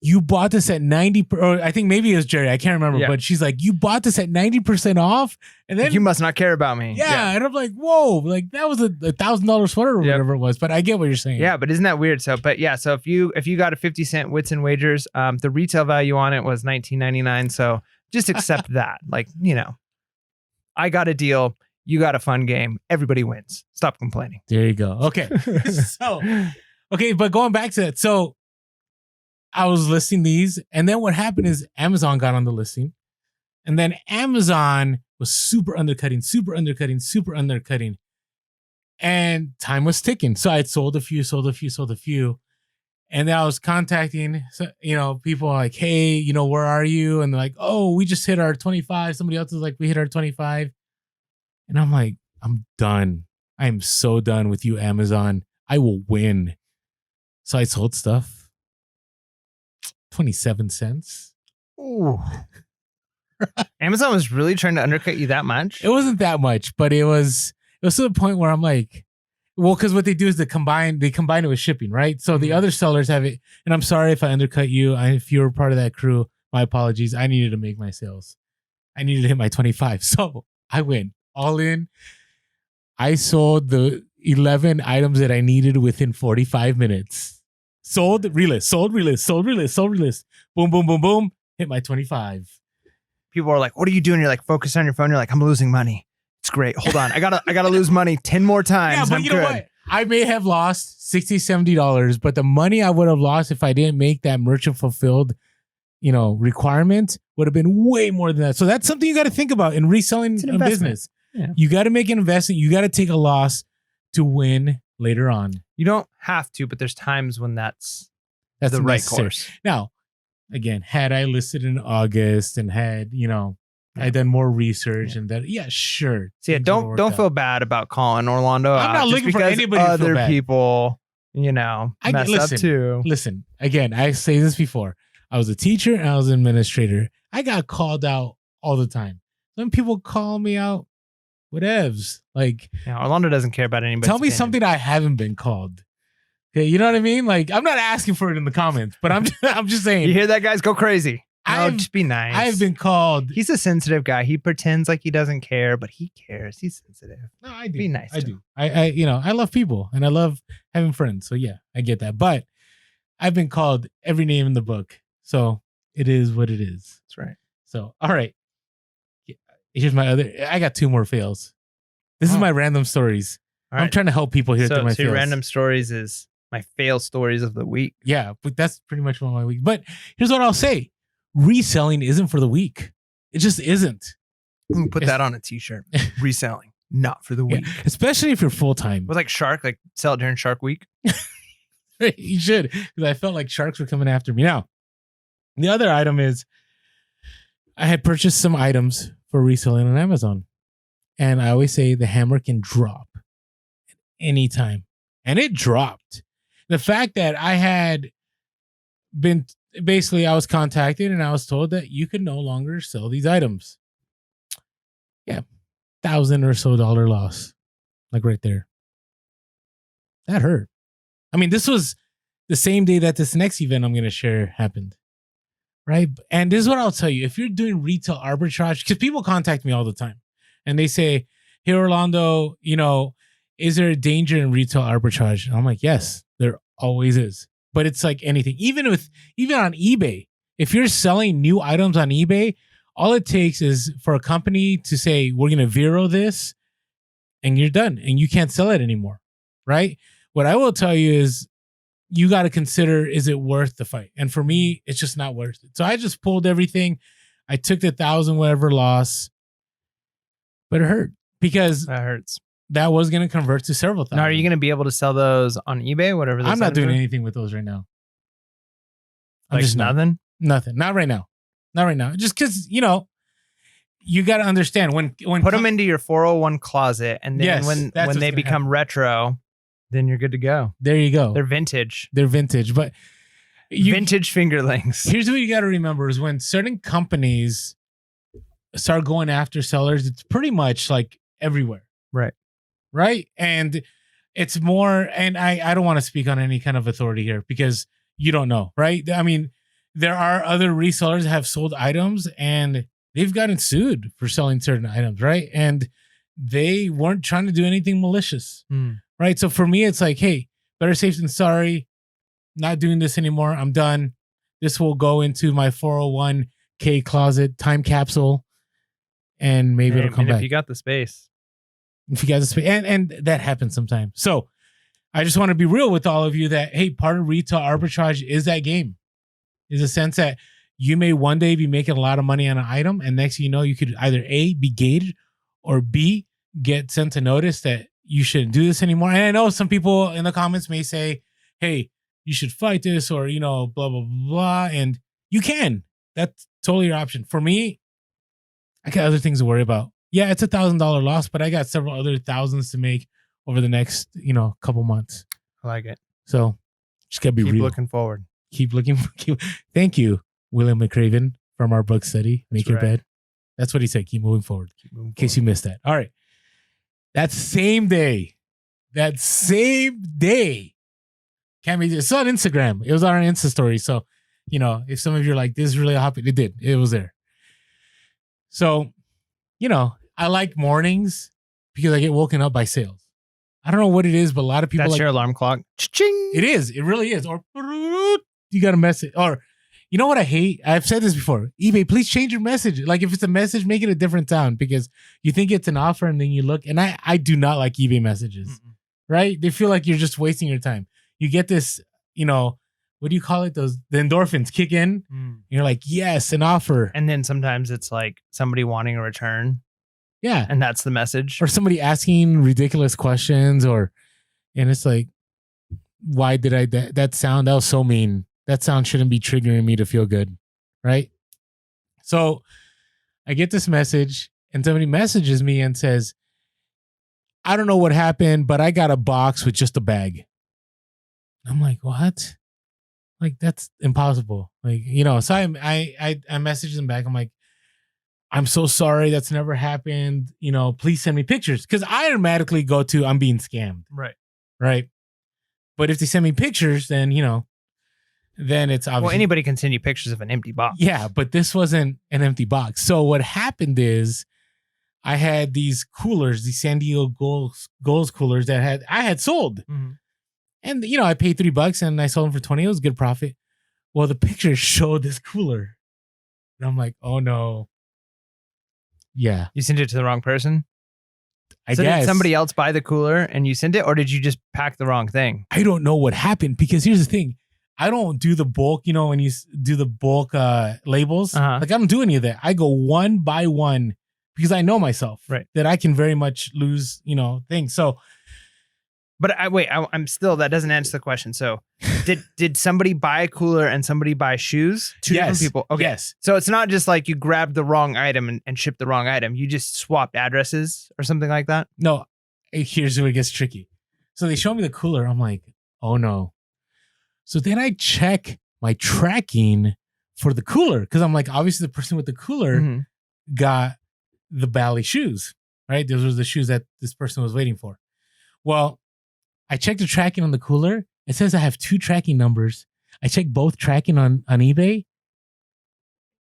you bought this at 90, or I think maybe it was Jerry, I can't remember, but she's like, you bought this at 90% off, and then you must not care about me. And I'm like, whoa, like that was a $1,000 sweater or whatever it was. But I get what you're saying. Yeah, but isn't that weird? So, but yeah, so if you got a 50-cent Wits and Wagers, the retail value on it was $19.99. So just accept that. Like, you know, I got a deal. You got a fun game. Everybody wins. Stop complaining. There you go. Okay. But going back to that. So I was listing these, and then what happened is Amazon got on the listing, and then Amazon was super undercutting, and time was ticking. So I had sold a few, and then I was contacting, people like, hey, where are you? And they're like, oh, we just hit our 25. Somebody else is like, we hit our 25. And I'm like, I'm done. I am so done with you, Amazon. I will win. So I sold stuff. 27 cents. Ooh. Amazon was really trying to undercut you that much? It wasn't that much, but it was to the point where I'm like, well, because what they do is they combine it with shipping, right? So the other sellers have it, and I'm sorry if I undercut you. If you were part of that crew, my apologies. I needed to make my sales. I needed to hit my 25. So I went all in. I sold the 11 items that I needed within 45 minutes. Sold, relist. Boom, boom, boom, boom. Hit my 25. People are like, what are you doing? You're like, focus on your phone. You're like, I'm losing money. It's great. Hold on. I gotta lose money 10 more times. Yeah, but you know what? I may have lost $60, $70, but the money I would have lost if I didn't make that merchant fulfilled, requirement would have been way more than that. So that's something you got to think about in reselling a business. Yeah. You got to make an investment. You got to take a loss to win later on. You don't have to, but there's times when that's the right course. Now, again, had I listed in August and had, I'd done more research and that, sure. So yeah, don't feel bad about calling Orlando I'm out. not looking for anybody to feel bad. People, mess up too. Listen, again, I say this before. I was a teacher and I was an administrator. I got called out all the time. Some people call me out. Whatevs. Like, Orlando doesn't care about anybody. Tell me something I haven't been called. Okay, you know what I mean? Like, I'm not asking for it in the comments, but I'm just saying. You hear that, guys? Go crazy. Just be nice. I've been called. He's a sensitive guy. He pretends like he doesn't care, but he cares. He's sensitive. No, I do. Be nice. I do. I love people and I love having friends. So yeah, I get that. But I've been called every name in the book. So it is what it is. That's right. So, all right. Here's my I got 2 more fails. This is my random stories. Right. I'm trying to help people here through my fails. Your random stories is my fail stories of the week. Yeah, but that's pretty much one of my week. But here's what I'll say. Reselling isn't for the weak. It just isn't. Put that on a t-shirt. Reselling, not for the weak. Yeah, especially if you're full-time. With like Shark, like sell it during Shark Week. You should, because I felt like sharks were coming after me. Now, the other item is I had purchased some items for reselling on Amazon. And I always say the hammer can drop at any time. And it dropped. The fact that I had been basically I was contacted and I was told that you could no longer sell these items. Yeah, $1,000 or so loss, like right there. That hurt. I mean, this was the same day that this next event I'm going to share happened. Right. And this is what I'll tell you. If you're doing retail arbitrage, because people contact me all the time and they say, hey, Orlando, is there a danger in retail arbitrage? And I'm like, yes, there always is. But it's like anything, even on eBay, if you're selling new items on eBay, all it takes is for a company to say, we're going to Vero this and you're done and you can't sell it anymore. Right. What I will tell you is you got to consider, is it worth the fight? And for me, it's just not worth it. So I just pulled everything. I took the 1,000 whatever loss, but it hurt because that hurts. That was going to convert to several thousand. Now, are you going to be able to sell those on eBay? Whatever. I'm not doing anything with those right now. I'm just nothing. Nothing. Not right now. Not right now. Just because you got to understand when put them into your 401 closet, and then when they become retro, then you're good to go. There you go. They're vintage. But vintage fingerlings. Here's what you got to remember: is when certain companies start going after sellers, it's pretty much like everywhere. Right. And it's more, and I don't want to speak on any kind of authority here because you don't know, right? I mean, there are other resellers that have sold items and they've gotten sued for selling certain items, right? And they weren't trying to do anything malicious, right? So for me, it's like, hey, better safe than sorry. Not doing this anymore. I'm done. This will go into my 401k closet time capsule, and maybe it'll come back. If you got the space. If you guys, and that happens sometimes. So I just want to be real with all of you that, hey, part of retail arbitrage is that game. Is a sense that you may one day be making a lot of money on an item, and next thing you know, you could either A, be gated, or B, get sent a notice that you shouldn't do this anymore. And I know some people in the comments may say, hey, you should fight this, or, blah, blah, blah. And you can. That's totally your option. For me, I got other things to worry about. Yeah, it's $1,000 loss, but I got several other thousands to make over the next, couple months. I like it. So just gotta be real. Keep looking forward. Keep looking. Thank you, William McCraven from our book study. Make your bed. That's what he said. Keep moving forward. In case you missed that. All right. That same day. Cammy, it's on Instagram. It was on our Insta story. So, if some of you are like, this is really happy, it was there. So, I like mornings because I get woken up by sales. I don't know what it is, but a lot of people That's your alarm clock. Cha-ching! It is. It really is. Or you got a message. Or you know what I hate? I've said this before. eBay, please change your message. Like if it's a message, make it a different sound because you think it's an offer and then you look. And I do not like eBay messages, right? They feel like you're just wasting your time. You get this, what do you call it? The endorphins kick in. You're like, yes, an offer. And then sometimes it's like somebody wanting a return. Yeah. And that's the message. Or somebody asking ridiculous questions and it's like, why did I, that sound, that was so mean. That sound shouldn't be triggering me to feel good. Right. So I get this message and somebody messages me and says, I don't know what happened, but I got a box with just a bag. I'm like, what? Like, that's impossible. Like, so I messaged them back. I'm like, I'm so sorry. That's never happened. Please send me pictures. Because I automatically go to, I'm being scammed. Right. But if they send me pictures, then, then it's obviously. Well, anybody can send you pictures of an empty box. Yeah, but this wasn't an empty box. So what happened is I had these coolers, these San Diego Goals coolers that I had sold. And, I paid $3 and I sold them for 20. It was good profit. Well, the pictures showed this cooler. And I'm like, oh no. Yeah. You sent it to the wrong person? I guess. Did somebody else buy the cooler and you sent it, or did you just pack the wrong thing? I don't know what happened because here's the thing. I don't do the bulk, when you do the bulk labels. Like I don't do any of that. I go one by one because I know myself that I can very much lose, things. So. But I'm still, that doesn't answer the question. So did somebody buy a cooler and somebody buy shoes? Two different people. Okay. Yes. So it's not just like you grabbed the wrong item and shipped the wrong item. You just swapped addresses or something like that? No. Here's where it gets tricky. So they show me the cooler. I'm like, oh no. So then I check my tracking for the cooler. Because I'm like, obviously the person with the cooler got the Bally shoes, right? Those were the shoes that this person was waiting for. Well, I checked the tracking on the cooler. It says I have 2 tracking numbers. I checked both tracking on eBay.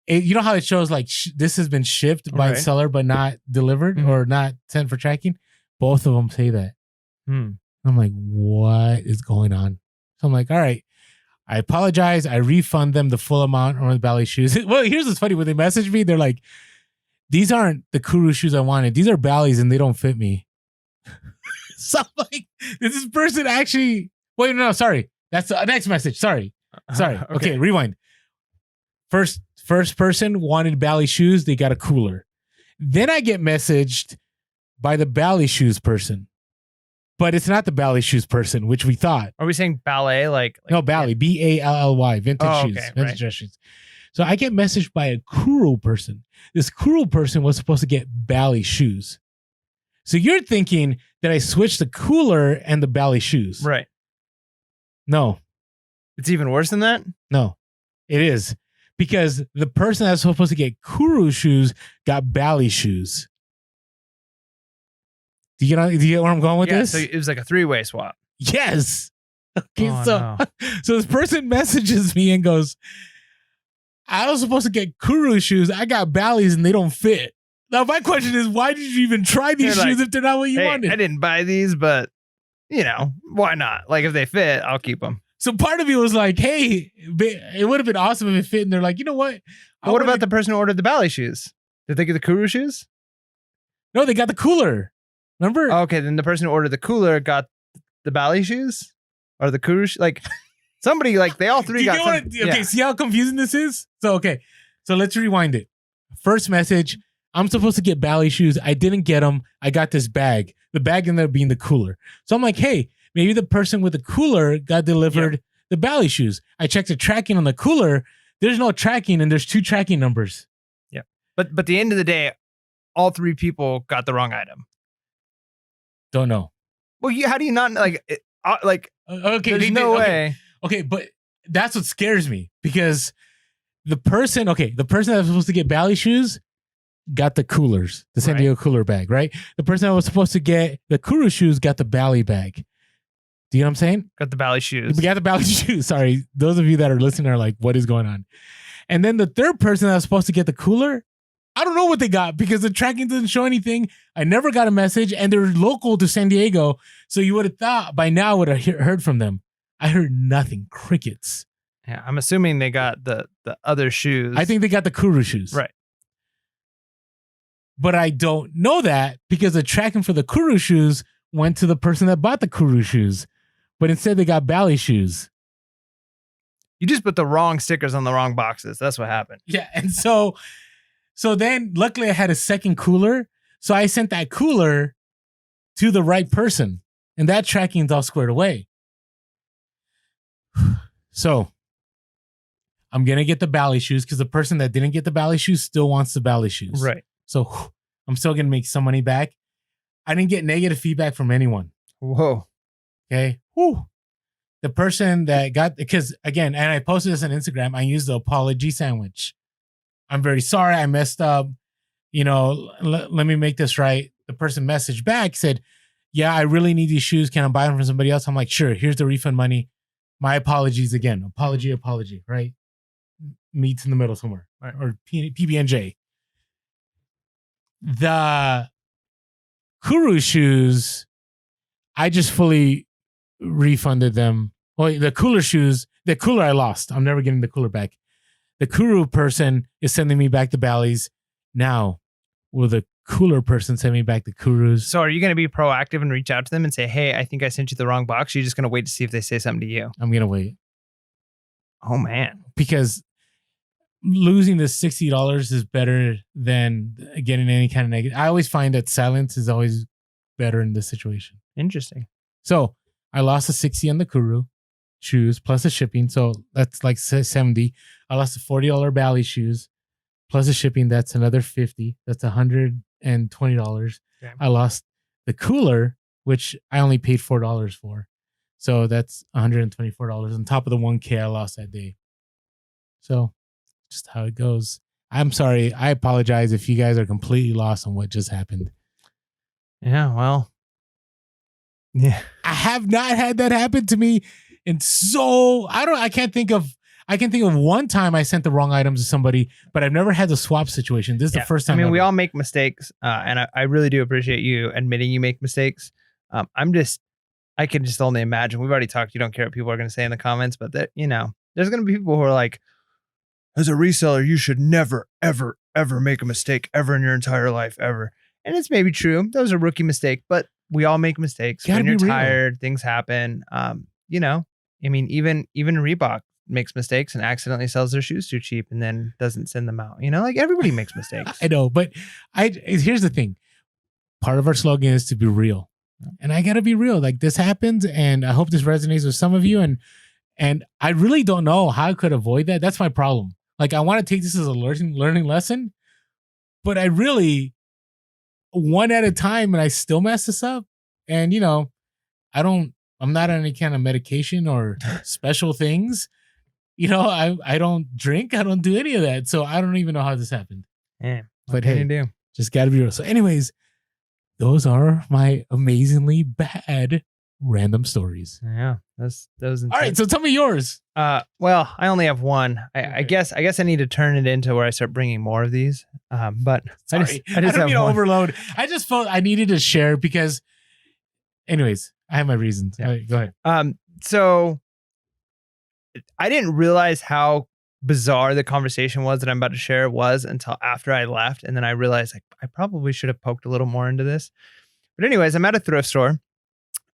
You know how it shows like this has been shipped by the seller but not delivered or not sent for tracking? Both of them say that. I'm like, what is going on? So I'm like, all right. I apologize. I refund them the full amount on the Bally shoes. Well, here's what's funny. When they message me, they're like, these aren't the Kuru shoes I wanted. These are Bally's and they don't fit me. So I'm like, this person actually... Wait, no, sorry. That's the next message. Sorry. Okay, rewind. First person wanted Bally shoes. They got a cooler. Then I get messaged by the Bally shoes person. But it's not the Bally shoes person, which we thought. Are we saying ballet? No, Bally. Bally. Vintage shoes. Okay, vintage shoes. So I get messaged by a Kuru person. This Kuru person was supposed to get Bally shoes. So you're thinking that I switched the cooler and the Bally shoes. Right. No. It's even worse than that? No. It is. Because the person that's supposed to get Kuru shoes got Bally shoes. Do you get where I'm going with this? So it was like a 3-way swap. Yes. Okay, no. So this person messages me and goes, I was supposed to get Kuru shoes. I got Bally's and they don't fit. Now, my question is, why did you even try these shoes if they're not what you wanted? I didn't buy these, but, why not? Like, if they fit, I'll keep them. So part of me was like, hey, it would have been awesome if it fit. And they're like, you know what? What about the person who ordered the Bally shoes? Did they get the Kuru shoes? No, they got the cooler. Remember? Okay, then the person who ordered the cooler got the Bally shoes? Or the Kuru shoes? Like, somebody, they all three got some, Okay, see how confusing this is? So let's rewind it. First message, I'm supposed to get Bally shoes. I didn't get them. I got this bag. The bag ended up being the cooler. So I'm like, hey, maybe the person with the cooler got delivered the Bally shoes. I checked the tracking on the cooler. There's no tracking and there's 2 tracking numbers. Yeah. But at the end of the day, all 3 people got the wrong item. Don't know. Well, how do you not okay? There's no way. Okay, but that's what scares me because the person that was supposed to get Bally shoes got the coolers, the San Diego cooler bag, right? The person that was supposed to get the Kuru shoes got the Bally bag. Do you know what I'm saying? Got the Bally shoes. We got the Bally shoes. Sorry. Those of you that are listening are like, what is going on? And then the third person that was supposed to get the cooler, I don't know what they got because the tracking doesn't show anything. I never got a message and they're local to San Diego. So you would have thought by now I would have heard from them. I heard nothing. Crickets. Yeah, I'm assuming they got the other shoes. I think they got the Kuru shoes. Right. But I don't know that because the tracking for the Kuru shoes went to the person that bought the Kuru shoes. But instead they got Bally shoes. You just put the wrong stickers on the wrong boxes. That's what happened. Yeah. And so then luckily I had a second cooler. So I sent that cooler to the right person. And that tracking's all squared away. So I'm going to get the Bally shoes because the person that didn't get the Bally shoes still wants the Bally shoes. Right. So I'm still going to make some money back. I didn't get negative feedback from anyone. Whoa. Okay. Whew. The person that got, because again, and I posted this on Instagram, I used the apology sandwich. I'm very sorry. I messed up. Let me make this right. The person messaged back, said, yeah, I really need these shoes. Can I buy them from somebody else? I'm like, sure. Here's the refund money. My apologies again. Apology, right? Meets in the middle somewhere. Right? Or PB&J. The Kuru shoes, I just fully refunded them. Well, the cooler shoes, the cooler I lost. I'm never getting the cooler back. The Kuru person is sending me back the Bally's. Now, will the cooler person send me back the Kurus? So are you going to be proactive and reach out to them and say, hey, I think I sent you the wrong box? Or are you just going to wait to see if they say something to you? I'm going to wait. Oh, man. Because losing the $60 is better than getting any kind of negative. I always find that silence is always better in this situation. Interesting. So I lost a 60 on the Kuru shoes plus the shipping. So that's like 70. I lost a $40 Bally shoes plus the shipping. That's another 50. That's $120. Okay. I lost the cooler, which I only paid $4 for. So that's $124 on top of the $1K I lost that day. So just how it goes. I'm sorry. I apologize if you guys are completely lost on what just happened. Yeah, well, yeah. I have not had that happen to me. And so I can think of one time I sent the wrong items to somebody, but I've never had the swap situation. This is the first time. I mean, ever. we all make mistakes, and I really do appreciate you admitting you make mistakes. I can just only imagine. We've already talked. You don't care what people are going to say in the comments, but that, there's going to be people who are like, as a reseller, you should never, ever, ever make a mistake ever in your entire life, ever. And it's maybe true. That was a rookie mistake, but we all make mistakes. When you're tired, things happen. I mean, even Reebok makes mistakes and accidentally sells their shoes too cheap and then doesn't send them out. Like everybody makes mistakes. I know, but here's the thing. Part of our slogan is to be real. And I gotta be real. Like this happens, and I hope this resonates with some of you. And I really don't know how I could avoid that. That's my problem. Like I want to take this as a learning lesson, but I really one at a time, and I still mess this up. And I'm not on any kind of medication or special things. I don't drink. I don't do any of that. So I don't even know how this happened. Yeah, but hey, just gotta be real. So, anyways. Those are my amazingly bad random stories. Yeah, those. All right, so tell me yours. Well, I only have one. I guess I need to turn it into where I start bringing more of these. But sorry, I don't mean to overload. I just felt I needed to share because, anyways, I have my reasons. Yeah. Right, go ahead. So I didn't realize how bizarre the conversation was that I'm about to share was until after I left. And then I realized I probably should have poked a little more into this. But anyways, I'm at a thrift store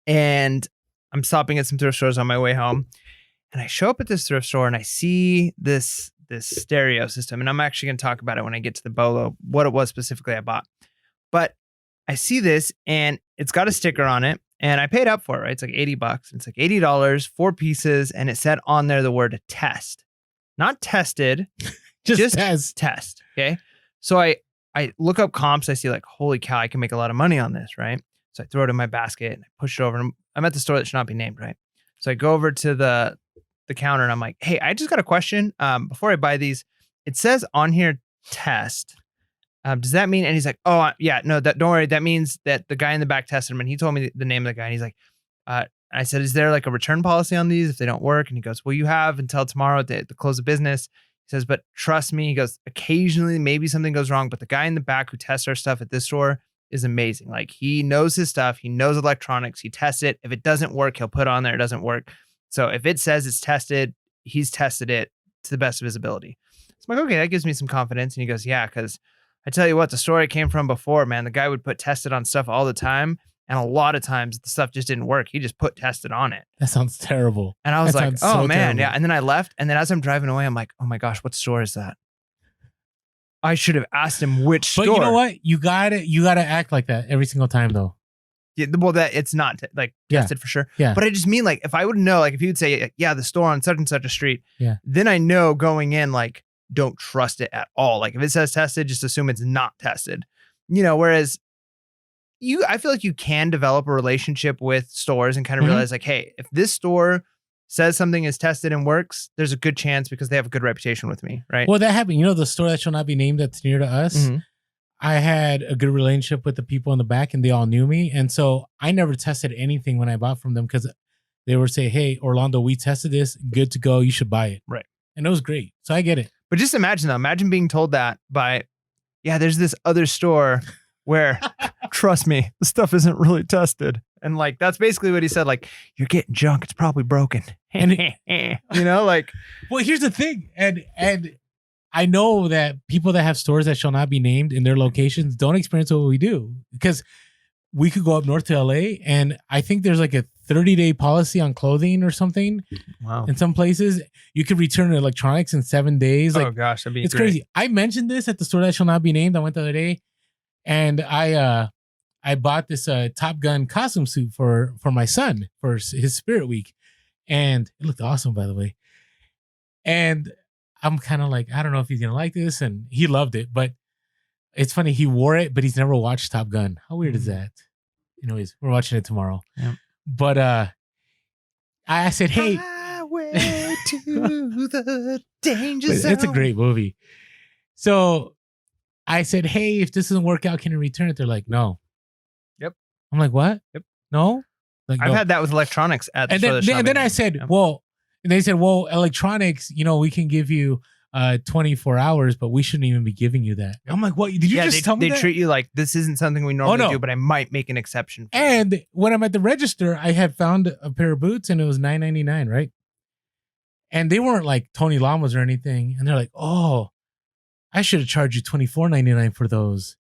and I'm stopping at some thrift stores on my way home. And I show up at this thrift store and I see this stereo system. And I'm actually going to talk about it when I get to the Bolo, what it was specifically I bought. But I see this and it's got a sticker on it and I paid up for it, right? It's like $80. It's like $80, 4 pieces. And it said on there the word test. Not tested, just test. Okay. So I look up comps. I see like, holy cow, I can make a lot of money on this, right? So I throw it in my basket and I push it over. And I'm at the store that should not be named, right? So I go over to the counter and I'm like, hey, I just got a question. Before I buy these, it says on here test. Does that mean? And he's like, oh yeah, no, don't worry. That means that the guy in the back tested them. And he told me the name of the guy. And he's like, I said, is there like a return policy on these if they don't work? And he goes, well, you have until tomorrow at the close of business. He says, but trust me, he goes, occasionally maybe something goes wrong, but the guy in the back who tests our stuff at this store is amazing. Like he knows his stuff. He knows electronics. He tests it. If it doesn't work, he'll put on there. It doesn't work. So if it says it's tested, he's tested it to the best of his ability. So I'm like, okay, that gives me some confidence. And he goes, yeah, because I tell you what, the store I came from before, man, the guy would put tested on stuff all the time. And a lot of times the stuff just didn't work. He just put tested on it. That sounds terrible. And I was like, oh man. Yeah. And then I left. And then as I'm driving away, I'm like, oh my gosh, what store is that? I should have asked him which store. But you know what? You gotta act like that every single time though. Yeah, well, that it's not tested for sure. Yeah. But I just mean like, if I would know, like if he would say, yeah, the store on such and such a street, yeah, then I know going in, like, don't trust it at all. Like if it says tested, just assume it's not tested, whereas I feel like you can develop a relationship with stores and kind of realize like, hey, if this store says something is tested and works, there's a good chance because they have a good reputation with me, right? Well, that happened. The store that shall not be named that's near to us, Mm-hmm. I had a good relationship with the people in the back and they all knew me. And so I never tested anything when I bought from them because they would say, hey, Orlando, we tested this, good to go, you should buy it. Right. And it was great. So I get it. But just imagine being told that by, yeah, there's this other store where, trust me, the stuff isn't really tested. And like, that's basically what he said. Like, you're getting junk. It's probably broken. And like. Well, here's the thing. And I know that people that have stores that shall not be named in their locations don't experience what we do because we could go up north to LA and I think there's like a 30-day policy on clothing or something. Wow. In some places, you could return electronics in 7 days. Like, oh gosh, that'd be it's great. crazy. I mentioned this at the store that shall not be named. I went the other day. And I bought this Top Gun costume suit for my son for his Spirit Week. And it looked awesome, by the way. And I'm kind of like, I don't know if he's going to like this. And he loved it. But it's funny. He wore it, but he's never watched Top Gun. How weird is that? Anyways, we're watching it tomorrow. Yeah. But I said, hey. Highway to the danger But zone. it's a great movie. So I said, hey, if this doesn't work out, can you return it? They're like, no. Yep. I'm like, what? Yep. No? Like, I've no. had that with electronics at the And then I said, Yep. well, and they said, well, electronics, we can give you 24 hours, but we shouldn't even be giving you that. I'm like, what? Did you just tell me that? They treat you like this isn't something we normally do, but I might make an exception for you. And when I'm at the register, I had found a pair of boots and it was $9.99, right? And they weren't like Tony Lamas or anything. And they're like, oh, I should have charged you $24.99 for those.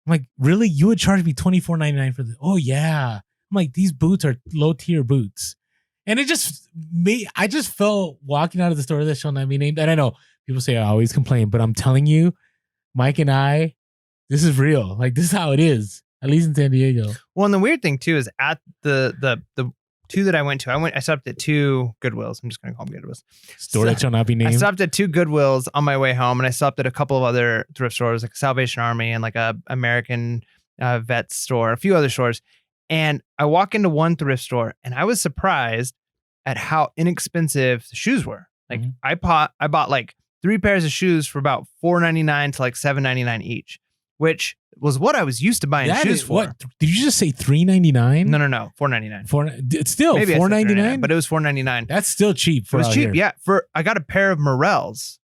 I'm like, really? You would charge me $24.99 for this? Oh, yeah. I'm like, these boots are low tier boots. And it just I just felt walking out of the store that shall not be named. And I know people say I always complain, but I'm telling you, Mike and I, this is real. Like, this is how it is, at least in San Diego. Well, and the weird thing too is at the two that I went to, I stopped at two Goodwills. I'm just going to call them Goodwills. Store that shall not be named. I stopped at two Goodwills on my way home, and I stopped at a couple of other thrift stores, like Salvation Army and like a American vet store, a few other stores. And I walk into one thrift store, and I was surprised at how inexpensive the shoes were. Like I bought like 3 pairs of shoes for about $4.99 to like $7.99 each, which was what I was used to buying shoes for. What did you just say? $3.99? No, $4.99. It's still Maybe $4.99, but it was $4.99. That's still cheap. It was cheap, yeah. I got a pair of Morels,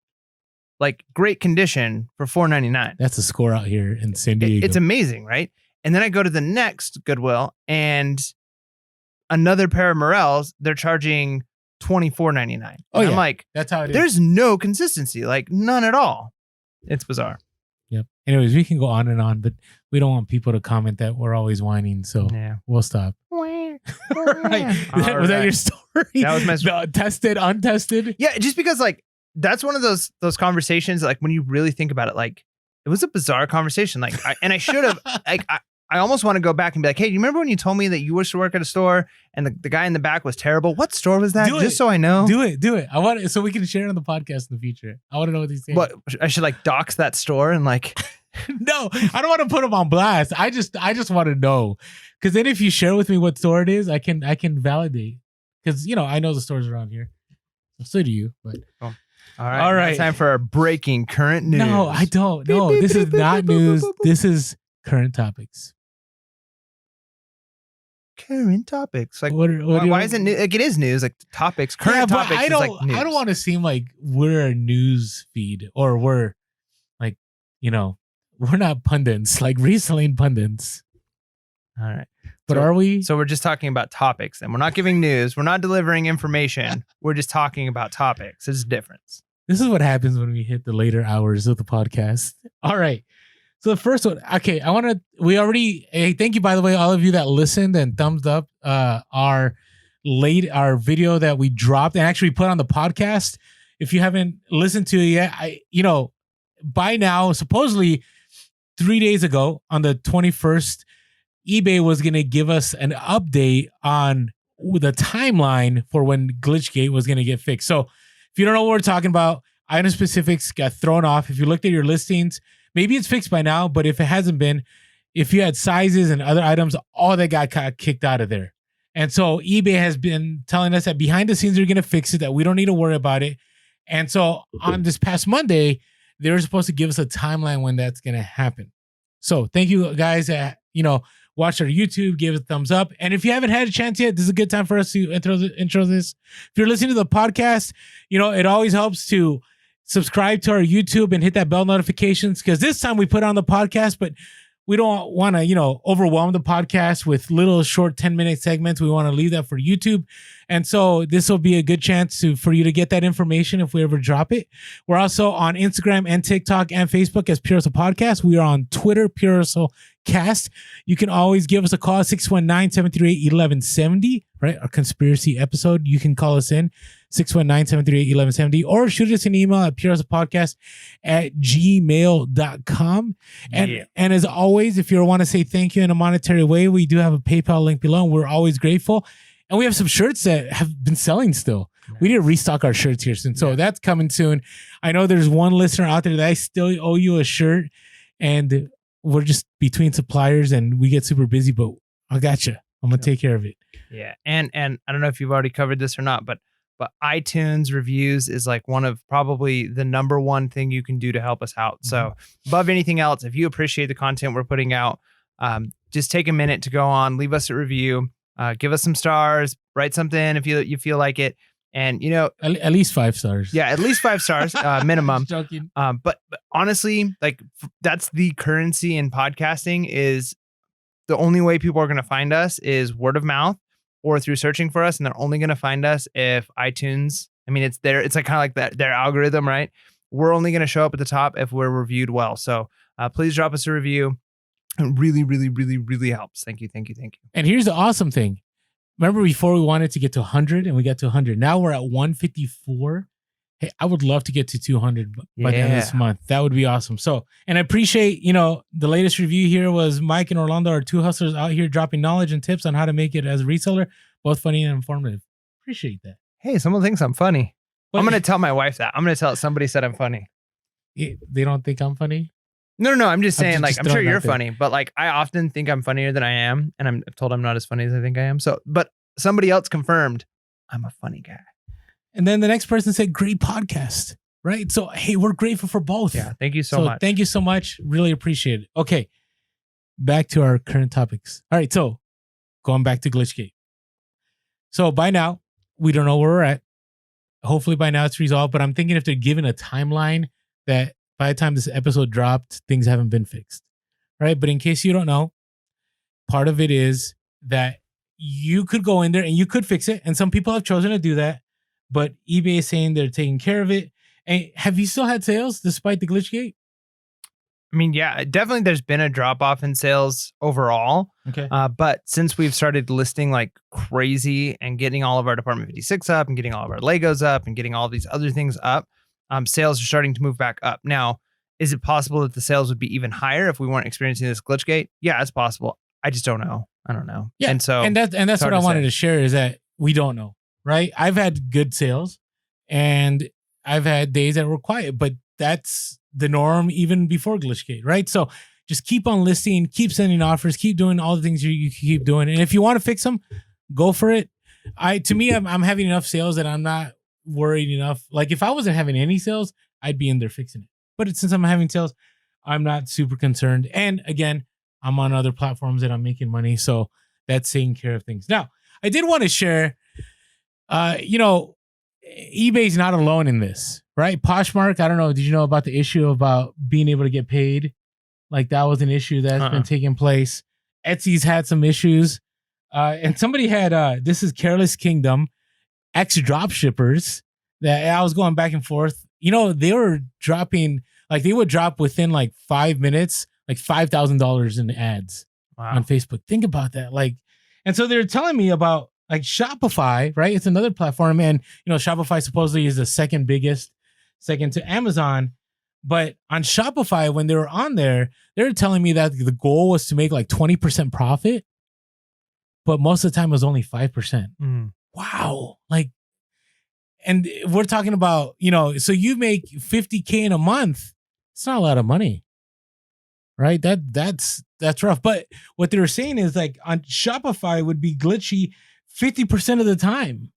like great condition, for $4.99. That's a score out here in San Diego. It's amazing, right? And then I go to the next Goodwill and another pair of Morels, they're charging $24.99. Oh, yeah. I'm like, that's how it is. There's no consistency, like none at all. It's bizarre. Yep. Anyways, we can go on and on, but we don't want people to comment that we're always whining, so we'll stop. Right. Was that your story? That was my story. Tested, untested? Yeah, just because like that's one of those conversations, like when you really think about it, like it was a bizarre conversation. Like I should have like I almost want to go back and be like, hey, do you remember when you told me that you used to work at a store and the guy in the back was terrible? What store was that? Just so I know. Do it. I want it so we can share it on the podcast in the future. I want to know what he's saying. What, I should like dox that store and like no, I don't want to put him on blast. I just want to know. Because then if you share with me what store it is, I can validate. Because I know the stores around here. So do you, but all right. It's time for our breaking current news. No, I don't. No, this is not news. This is current topics. Current topics. Like why isn't it? Like it is news. Like topics. Current topics. I don't. Is like news. I don't want to seem like we're a news feed or we're like we're not pundits like reselling pundits. All right. But are we? So we're just talking about topics, and we're not giving news. We're not delivering information. We're just talking about topics. There's a difference. This is what happens when we hit the later hours of the podcast. All right. So the first one, okay, thank you, by the way, all of you that listened and thumbs up our video that we dropped and actually put on the podcast. If you haven't listened to it yet, by now, supposedly 3 days ago on the 21st, eBay was going to give us an update on the timeline for when Glitchgate was going to get fixed. So if you don't know what we're talking about, item specifics got thrown off. If you looked at your listings, maybe it's fixed by now, but if it hasn't been, if you had sizes and other items, all that got kicked out of there. And so eBay has been telling us that behind the scenes, they're going to fix it, that we don't need to worry about it. And so on this past Monday, they were supposed to give us a timeline when that's going to happen. So thank you guys that, watched our YouTube, gave it a thumbs up. And if you haven't had a chance yet, this is a good time for us to intro this. If you're listening to the podcast, it always helps to subscribe to our YouTube and hit that bell notifications, because this time we put on the podcast, but we don't want to, overwhelm the podcast with little short 10-minute segments. We want to leave that for YouTube. And so this will be a good chance for you to get that information if we ever drop it. We're also on Instagram and TikTok and Facebook as Pure Hustle Podcast. We are on Twitter, Pure Hustle Cast. You can always give us a call, 619-738-1170, right? Our conspiracy episode. You can call us in, 619-738-1170, or shoot us an email at purehustlepodcast@gmail.com. And as always, if you want to say thank you in a monetary way, we do have a PayPal link below, and we're always grateful. And we have some shirts that have been selling still. Nice. We need to restock our shirts here soon. So that's coming soon. I know there's one listener out there that I still owe you a shirt, and we're just between suppliers and we get super busy, but I got you. I'm going to take care of it. Yeah. And I don't know if you've already covered this or not, but but iTunes reviews is like one of probably the number one thing you can do to help us out. So above anything else, if you appreciate the content we're putting out, just take a minute to go on, leave us a review, give us some stars, write something if you feel like it. And, you know, at least 5 stars. Yeah, at least 5 stars minimum. Joking. But honestly, like that's the currency in podcasting. Is the only way people are going to find us is word of mouth or through searching for us, and they're only going to find us if iTunes. I mean, it's there. It's like kind of like that their algorithm, right? We're only going to show up at the top if we're reviewed well. So please drop us a review. It really, really, really, really helps. Thank you, thank you, thank you. And here's the awesome thing. Remember before we wanted to get to 100 and we got to 100. Now we're at 154. Hey, I would love to get to 200 by the end of this month. That would be awesome. So, and I appreciate, you know, the latest review here was Mike and Orlando are 2 hustlers out here dropping knowledge and tips on how to make it as a reseller, both funny and informative. Appreciate that. Hey, someone thinks I'm funny. But I'm going to tell my wife that. I'm going to tell somebody said I'm funny. They don't think I'm funny? No. I'm just saying, like, I'm sure you're funny, but like, I often think I'm funnier than I am. And I'm told I'm not as funny as I think I am. So, but somebody else confirmed I'm a funny guy. And then the next person said, great podcast, right? So, hey, we're grateful for both. Yeah. Thank you so much. Thank you so much. Really appreciate it. Okay. Back to our current topics. All right. So going back to Glitchgate. So by now, we don't know where we're at. Hopefully by now it's resolved, but I'm thinking if they're given a timeline that by the time this episode dropped, things haven't been fixed, right? But in case you don't know, part of it is that you could go in there and you could fix it. And some people have chosen to do that, but eBay is saying they're taking care of it. And have you still had sales despite the Glitchgate? I mean, yeah, definitely there's been a drop off in sales overall. Okay. But since we've started listing like crazy and getting all of our Department 56 up and getting all of our Legos up and getting all these other things up, sales are starting to move back up. Now, is it possible that the sales would be even higher if we weren't experiencing this Glitchgate? Yeah, it's possible. I just don't know. I don't know. Yeah. And so that's what I wanted to share is that we don't know, right? I've had good sales and I've had days that were quiet, but that's the norm even before Glitchgate, right? So just keep on listing, keep sending offers, keep doing all the things you keep doing. And if you want to fix them, go for it. To me, I'm having enough sales that I'm not worried enough. Like if I wasn't having any sales, I'd be in there fixing it. But since I'm having sales, I'm not super concerned. And again, I'm on other platforms that I'm making money. So that's taking care of things. Now, I did want to share, eBay's not alone in this, right? Poshmark, I don't know. Did you know about the issue about being able to get paid? Like that was an issue that's been taking place. Etsy's had some issues. And somebody had, this is Careless Kingdom, ex-drop shippers that I was going back and forth. You know, they were dropping, like they would drop within like 5 minutes, like $5,000 in ads on Facebook. Think about that. Like, and so they're telling me about like Shopify, right? It's another platform. And, Shopify supposedly is the second biggest, second to Amazon. But on Shopify, when they were on there, they were telling me that the goal was to make like 20% profit. But most of the time it was only 5%. Wow. Like, and we're talking about, so you make $50K in a month. It's not a lot of money. Right? That's rough. But what they were saying is like on Shopify would be glitchy 50% of the time.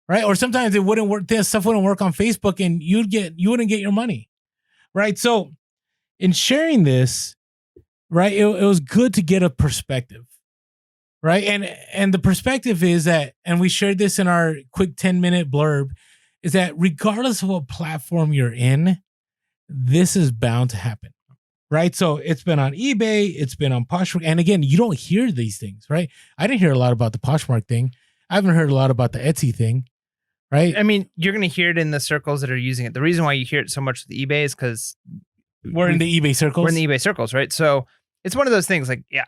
Right? Or sometimes it wouldn't work. This stuff wouldn't work on Facebook and you wouldn't get your money. Right? So in sharing this, right, it was good to get a perspective. Right. And the perspective is that, and we shared this in our quick 10-minute blurb, is that regardless of what platform you're in, this is bound to happen. Right. So it's been on eBay, it's been on Poshmark. And again, you don't hear these things, right? I didn't hear a lot about the Poshmark thing. I haven't heard a lot about the Etsy thing. Right. I mean, you're going to hear it in the circles that are using it. The reason why you hear it so much with eBay is because we're in the eBay circles. We're in the eBay circles, right? So it's one of those things like, yeah.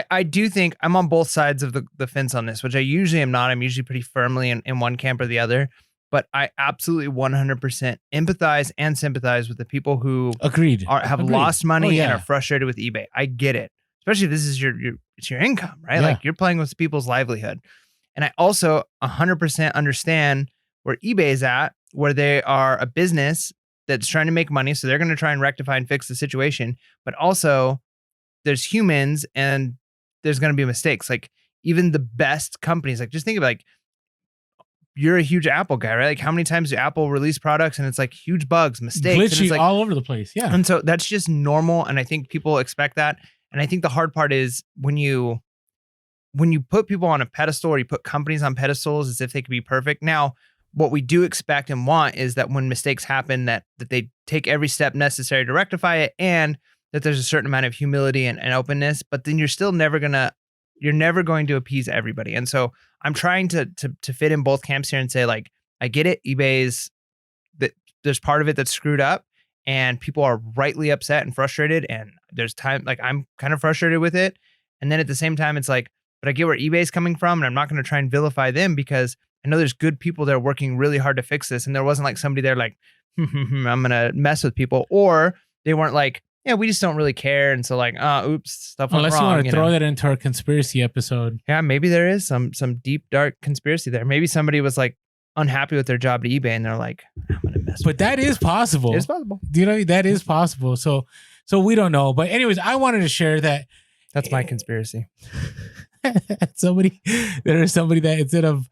I do think I'm on both sides of the fence on this, which I usually am not. I'm usually pretty firmly in one camp or the other. But I absolutely 100% empathize and sympathize with the people who have lost money and are frustrated with eBay. I get it, especially if this is it's your income, right? Yeah. Like you're playing with people's livelihood. And I also 100% understand where eBay is at, where they are a business that's trying to make money. So they're going to try and rectify and fix the situation. But also there's humans and there's going to be mistakes. Like even the best companies, like just think of like you're a huge Apple guy, right? Like how many times do Apple release products and it's like huge bugs, mistakes, and Glitchy it's like all over the place. Yeah. and so that's just normal. And I think people expect that. And I think the hard part is when you put people on a pedestal or you put companies on pedestals as if they could be perfect. Now, what we do expect and want is that when mistakes happen, that they take every step necessary to rectify it, and that there's a certain amount of humility and openness. But then you're never going to appease everybody. And so I'm trying to fit in both camps here and say, like, I get it. eBay's that there's part of it that's screwed up, and people are rightly upset and frustrated. And there's time, like I'm kind of frustrated with it. And then at the same time, it's like, but I get where eBay's coming from, and I'm not going to try and vilify them because I know there's good people there working really hard to fix this. And there wasn't like somebody there like, I'm going to mess with people, or they weren't like, yeah, we just don't really care. And so like, oops, stuff went Unless wrong. you want to throw that into our conspiracy episode. Yeah, maybe there is some deep, dark conspiracy there. Maybe somebody was like unhappy with their job at eBay and they're like, I'm going to mess with that is possible. It's possible. Do you know that is possible? So we don't know. But anyways, I wanted to share that. That's my conspiracy. Somebody that instead of,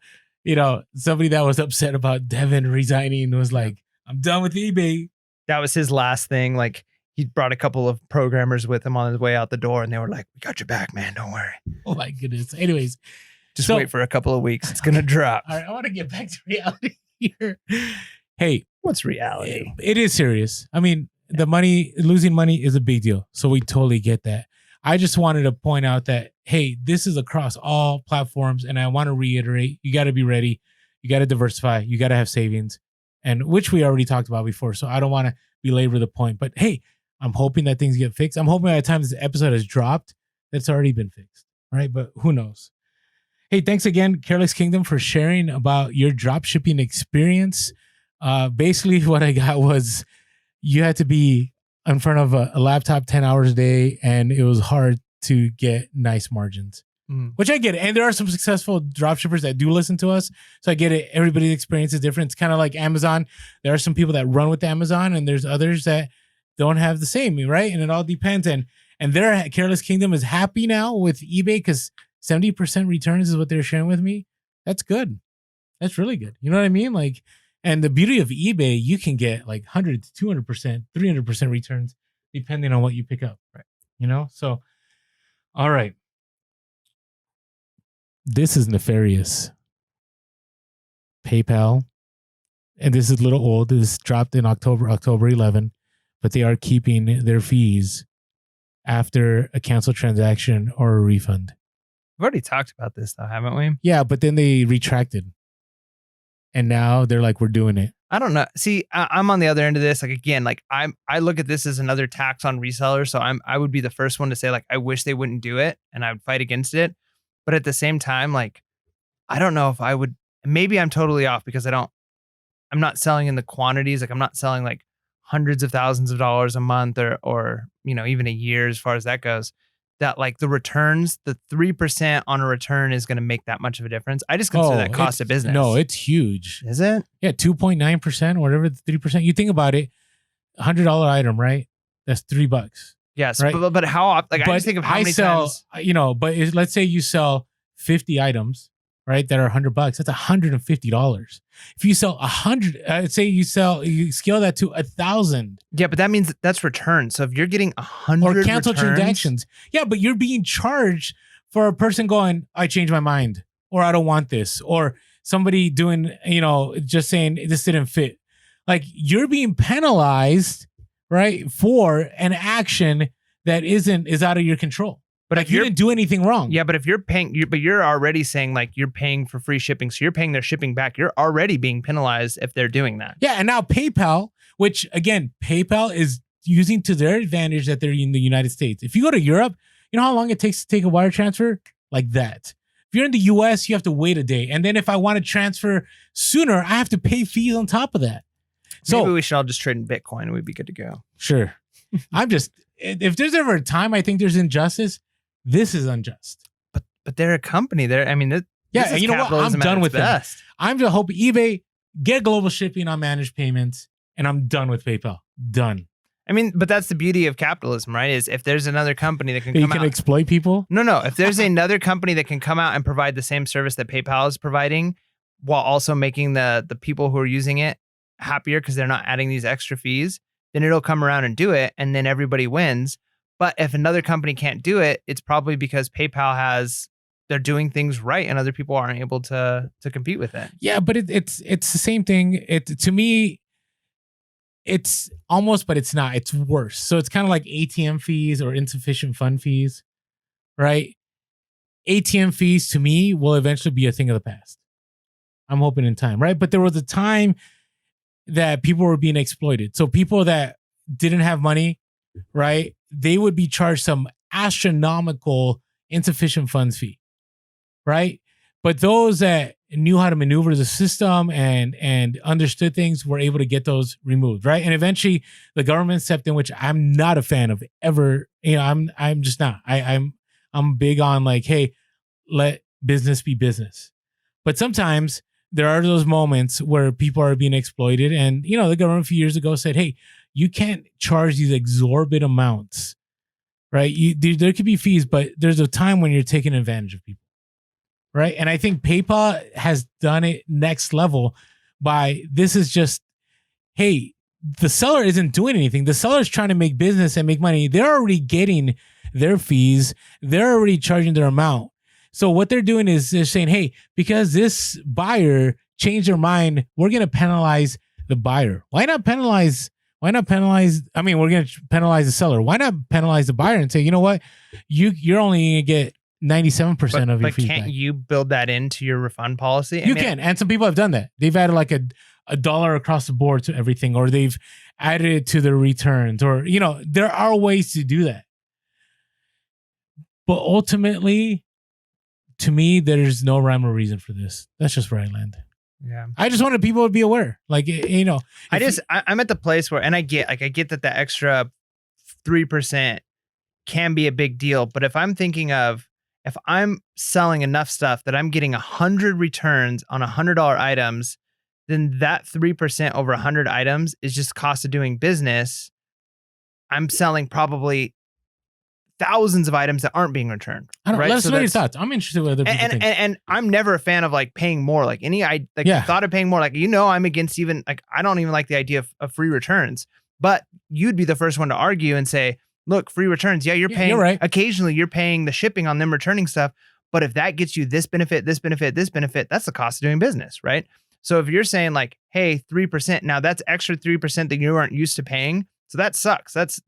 somebody that was upset about Devin resigning was like, I'm done with eBay. That was his last thing. Like he brought a couple of programmers with him on his way out the door, and they were like, we got your back, man. Don't worry. Oh my goodness. Anyways, just wait for a couple of weeks. It's going to drop. All right. I want to get back to reality here. Hey, what's reality? It is serious. I mean, losing money is a big deal. So we totally get that. I just wanted to point out that, hey, this is across all platforms. And I want to reiterate, you got to be ready. You got to diversify. You got to have savings, and which we already talked about before. So I don't want to belabor the point, but hey, I'm hoping that things get fixed. I'm hoping by the time this episode has dropped, that's already been fixed. Right. But who knows? Hey, thanks again, Careless Kingdom, for sharing about your drop shipping experience. Basically what I got was you had to be in front of a laptop 10 hours a day, and it was hard to get nice margins, which I get it. And there are some successful dropshippers that do listen to us. So I get it. Everybody's experience is different. It's kind of like Amazon. There are some people that run with Amazon, and there's others that don't have the same, right? And it all depends. And their Careless Kingdom is happy now with eBay because 70% returns is what they're sharing with me. That's good. That's really good. You know what I mean? Like, and the beauty of eBay, you can get like 100 to 200%, 300% returns, depending on what you pick up. Right. So, all right. This is nefarious. PayPal, and this is a little old. This dropped in October 11, but they are keeping their fees after a canceled transaction or a refund. We've already talked about this though, haven't we? Yeah, but then they retracted. And now they're like, we're doing it. I don't know. See, I'm on the other end of this. Like, again, like I look at this as another tax on resellers. So I would be the first one to say, like, I wish they wouldn't do it, and I would fight against it. But at the same time, like, I don't know if I would. Maybe I'm totally off because I'm not selling in the quantities. Like, I'm not selling like hundreds of thousands of dollars a month or even a year as far as that goes. That like the returns, the 3% on a return is going to make that much of a difference. I just consider that cost of business. No, it's huge. Is it? Yeah, 2.9%, whatever, 3%. You think about it, $100 item, right? That's $3. Yes, right? but how? Like, I just think of how many times. But let's say you sell 50 items, right? That are $100. That's $150. If you sell 100, say you scale that to 1,000. Yeah, but that means that's returns. So if you're getting 100 or cancel returns, transactions, yeah, but you're being charged for a person going, I changed my mind, or I don't want this, or somebody doing, just saying this didn't fit. Like, you're being penalized, right, for an action that is out of your control. But like, you didn't do anything wrong. Yeah, but if you're paying, but you're already saying like you're paying for free shipping, so you're paying their shipping back. You're already being penalized if they're doing that. Yeah, and now PayPal, which again, PayPal is using to their advantage that they're in the United States. If you go to Europe, you know how long it takes to take a wire transfer? Like that. If you're in the US, you have to wait a day. And then if I want to transfer sooner, I have to pay fees on top of that. So maybe we should all just trade in Bitcoin and we'd be good to go. Sure. If there's ever a time I think there's injustice, this is unjust. But they're a company. And you know what? I'm done with them. I'm just hoping eBay get global shipping on managed payments, and I'm done with PayPal. Done. I mean, but that's the beauty of capitalism, right? Is if there's another company that can come out, exploit people. No. If there's another company that can come out and provide the same service that PayPal is providing, while also making the people who are using it happier because they're not adding these extra fees, then it'll come around and do it, and then everybody wins. But if another company can't do it, it's probably because PayPal they're doing things right and other people aren't able to compete with it. Yeah, but it's the same thing. To me, it's almost, but it's not. It's worse. So it's kind of like ATM fees or insufficient fund fees, right? ATM fees to me will eventually be a thing of the past. I'm hoping in time, right? But there was a time that people were being exploited. So people that didn't have money, right? They would be charged some astronomical insufficient funds fee, right? But those that knew how to maneuver the system and understood things were able to get those removed, right? And eventually the government stepped in, which I'm not a fan of ever. I'm just not. I'm big on like, hey, let business be business. But sometimes there are those moments where people are being exploited, and the government a few years ago said, hey, you can't charge these exorbitant amounts, right? There could be fees, but there's a time when you're taking advantage of people. Right. And I think PayPal has done it next level by this is just, hey, the seller isn't doing anything. The seller is trying to make business and make money. They're already getting their fees. They're already charging their amount. So what they're doing is they're saying, hey, because this buyer changed their mind, we're going to penalize the buyer. Why not penalize? I mean, we're going to penalize the seller. Why not penalize the buyer and say, you know what? You're only going to get 97% of your feedback. But can't you build that into your refund policy? You can. And some people have done that. They've added like a dollar across the board to everything, or they've added it to their returns, or, there are ways to do that. But ultimately, to me, there's no rhyme or reason for this. That's just where I land. Yeah. I just wanted people to be aware. Like, I'm at the place where, and I get that the extra 3% can be a big deal. But if I'm thinking of, if I'm selling enough stuff that I'm getting 100 returns on $100 items, then that 3% over 100 items is just cost of doing business. I'm selling probably thousands of items that aren't being returned. I don't know. Right? Let us know your thoughts. I'm interested with other people think. And I'm never a fan of like paying more. Like the thought of paying more. Like I'm against even like I don't even like the idea of free returns. But you'd be the first one to argue and say, look, free returns. Yeah, you're paying. You're right. Occasionally, you're paying the shipping on them returning stuff. But if that gets you this benefit, this benefit, this benefit, that's the cost of doing business, right? So if you're saying like, hey, 3%, now that's extra 3% that you aren't used to paying. So that sucks. That's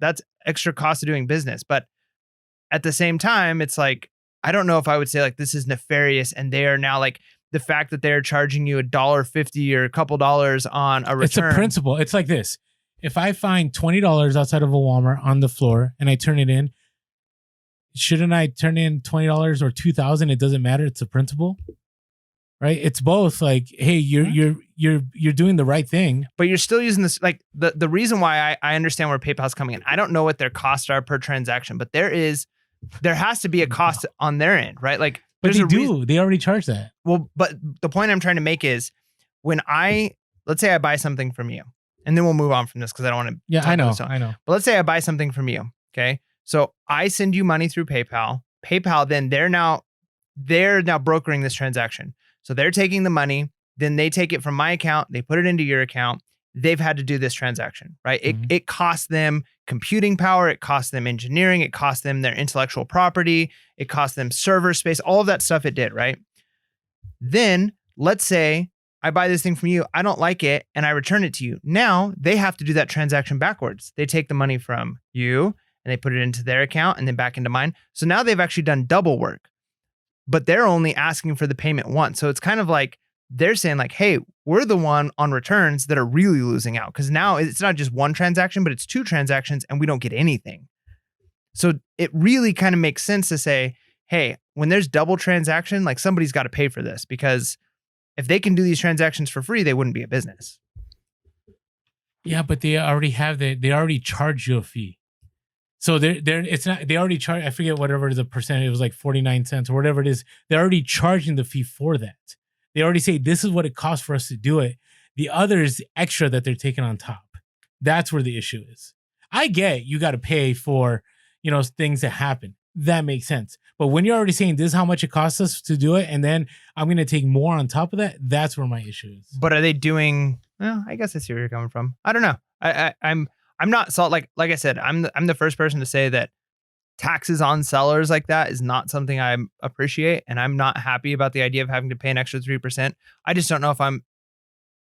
extra cost of doing business. But at the same time, it's like, I don't know if I would say like this is nefarious, and they are now like the fact that they're charging you $1.50 or a couple dollars on a return. It's a principle. It's like this. If I find $20 outside of a Walmart on the floor and I turn it in, shouldn't I turn in $20 or $2,000? It doesn't matter. It's a principle, right? It's both like, hey, you're doing the right thing, but you're still using this. Like the reason why I understand where PayPal's coming in. I don't know what their costs are per transaction, but there has to be a cost on their end, right? Like, but they already charge that. Well, but the point I'm trying to make is let's say I buy something from you. And then we'll move on from this because I don't want to. Yeah, I know. But let's say I buy something from you. Okay. So I send you money through PayPal. PayPal, then they're now brokering this transaction. So they're taking the money, then they take it from my account, they put it into your account. They've had to do this transaction, right? It costs them computing power. It costs them engineering. It costs them their intellectual property. It costs them server space, all of that stuff it did, right? Then let's say I buy this thing from you, I don't like it, and I return it to you. Now they have to do that transaction backwards. They take the money from you and they put it into their account and then back into mine. So now they've actually done double work, but they're only asking for the payment once. So it's kind of like they're saying like, hey, we're the one on returns that are really losing out because now it's not just one transaction, but it's two transactions and we don't get anything. So it really kind of makes sense to say, hey, when there's double transaction, like somebody's got to pay for this because if they can do these transactions for free, they wouldn't be a business. Yeah, but they already charge you a fee. So they already charge, I forget whatever the percentage, it was like 49 cents or whatever it is. They're already charging the fee for that. They already say, this is what it costs for us to do it. The other is the extra that they're taking on top. That's where the issue is. I get you got to pay for, things that happen. that makes sense. But when you're already saying this is how much it costs us to do it, and then I'm going to take more on top of that, that's where my issue is. But are they doing? Well, I guess I see where you're coming from. I don't know. I'm not salt like I said. I'm the first person to say that taxes on sellers like that is not something I appreciate, and I'm not happy about the idea of having to pay an extra 3%. I just don't know if I'm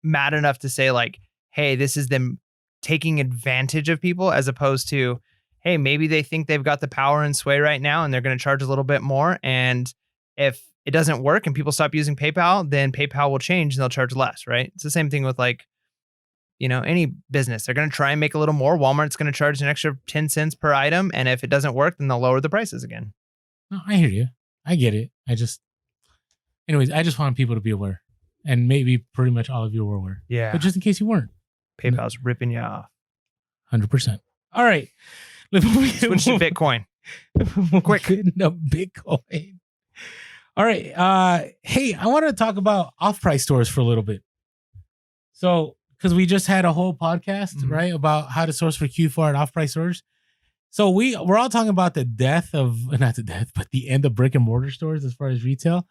mad enough to say like, hey, this is them taking advantage of people, as opposed to, hey, maybe they think they've got the power and sway right now and they're going to charge a little bit more. And if it doesn't work and people stop using PayPal, then PayPal will change and they'll charge less, right? It's the same thing with like, any business. They're going to try and make a little more. Walmart's going to charge an extra 10 cents per item. And if it doesn't work, then they'll lower the prices again. No, I hear you. I get it. Anyways, I just want people to be aware. And maybe pretty much all of you were aware. Yeah. But just in case you weren't. PayPal's ripping you off. 100%. All right. Switch to Bitcoin. Quick. No, Bitcoin. All right. Hey, I want to talk about off-price stores for a little bit. So, because we just had a whole podcast, right, about how to source for Q4 at off-price stores. So we're all talking about not the death, but the end of brick and mortar stores as far as retail.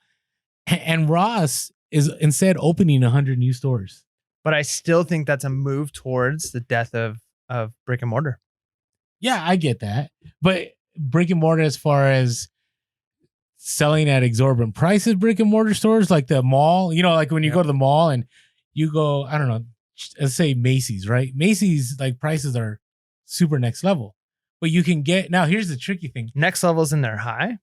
And Ross is instead opening 100 new stores. But I still think that's a move towards the death of brick and mortar. Yeah, I get that. But brick and mortar as far as selling at exorbitant prices, brick and mortar stores like the mall, like when you go to the mall and you go, I don't know, let's say Macy's, right? Macy's like prices are super next level. But you can get, now here's the tricky thing. Next level's in there high.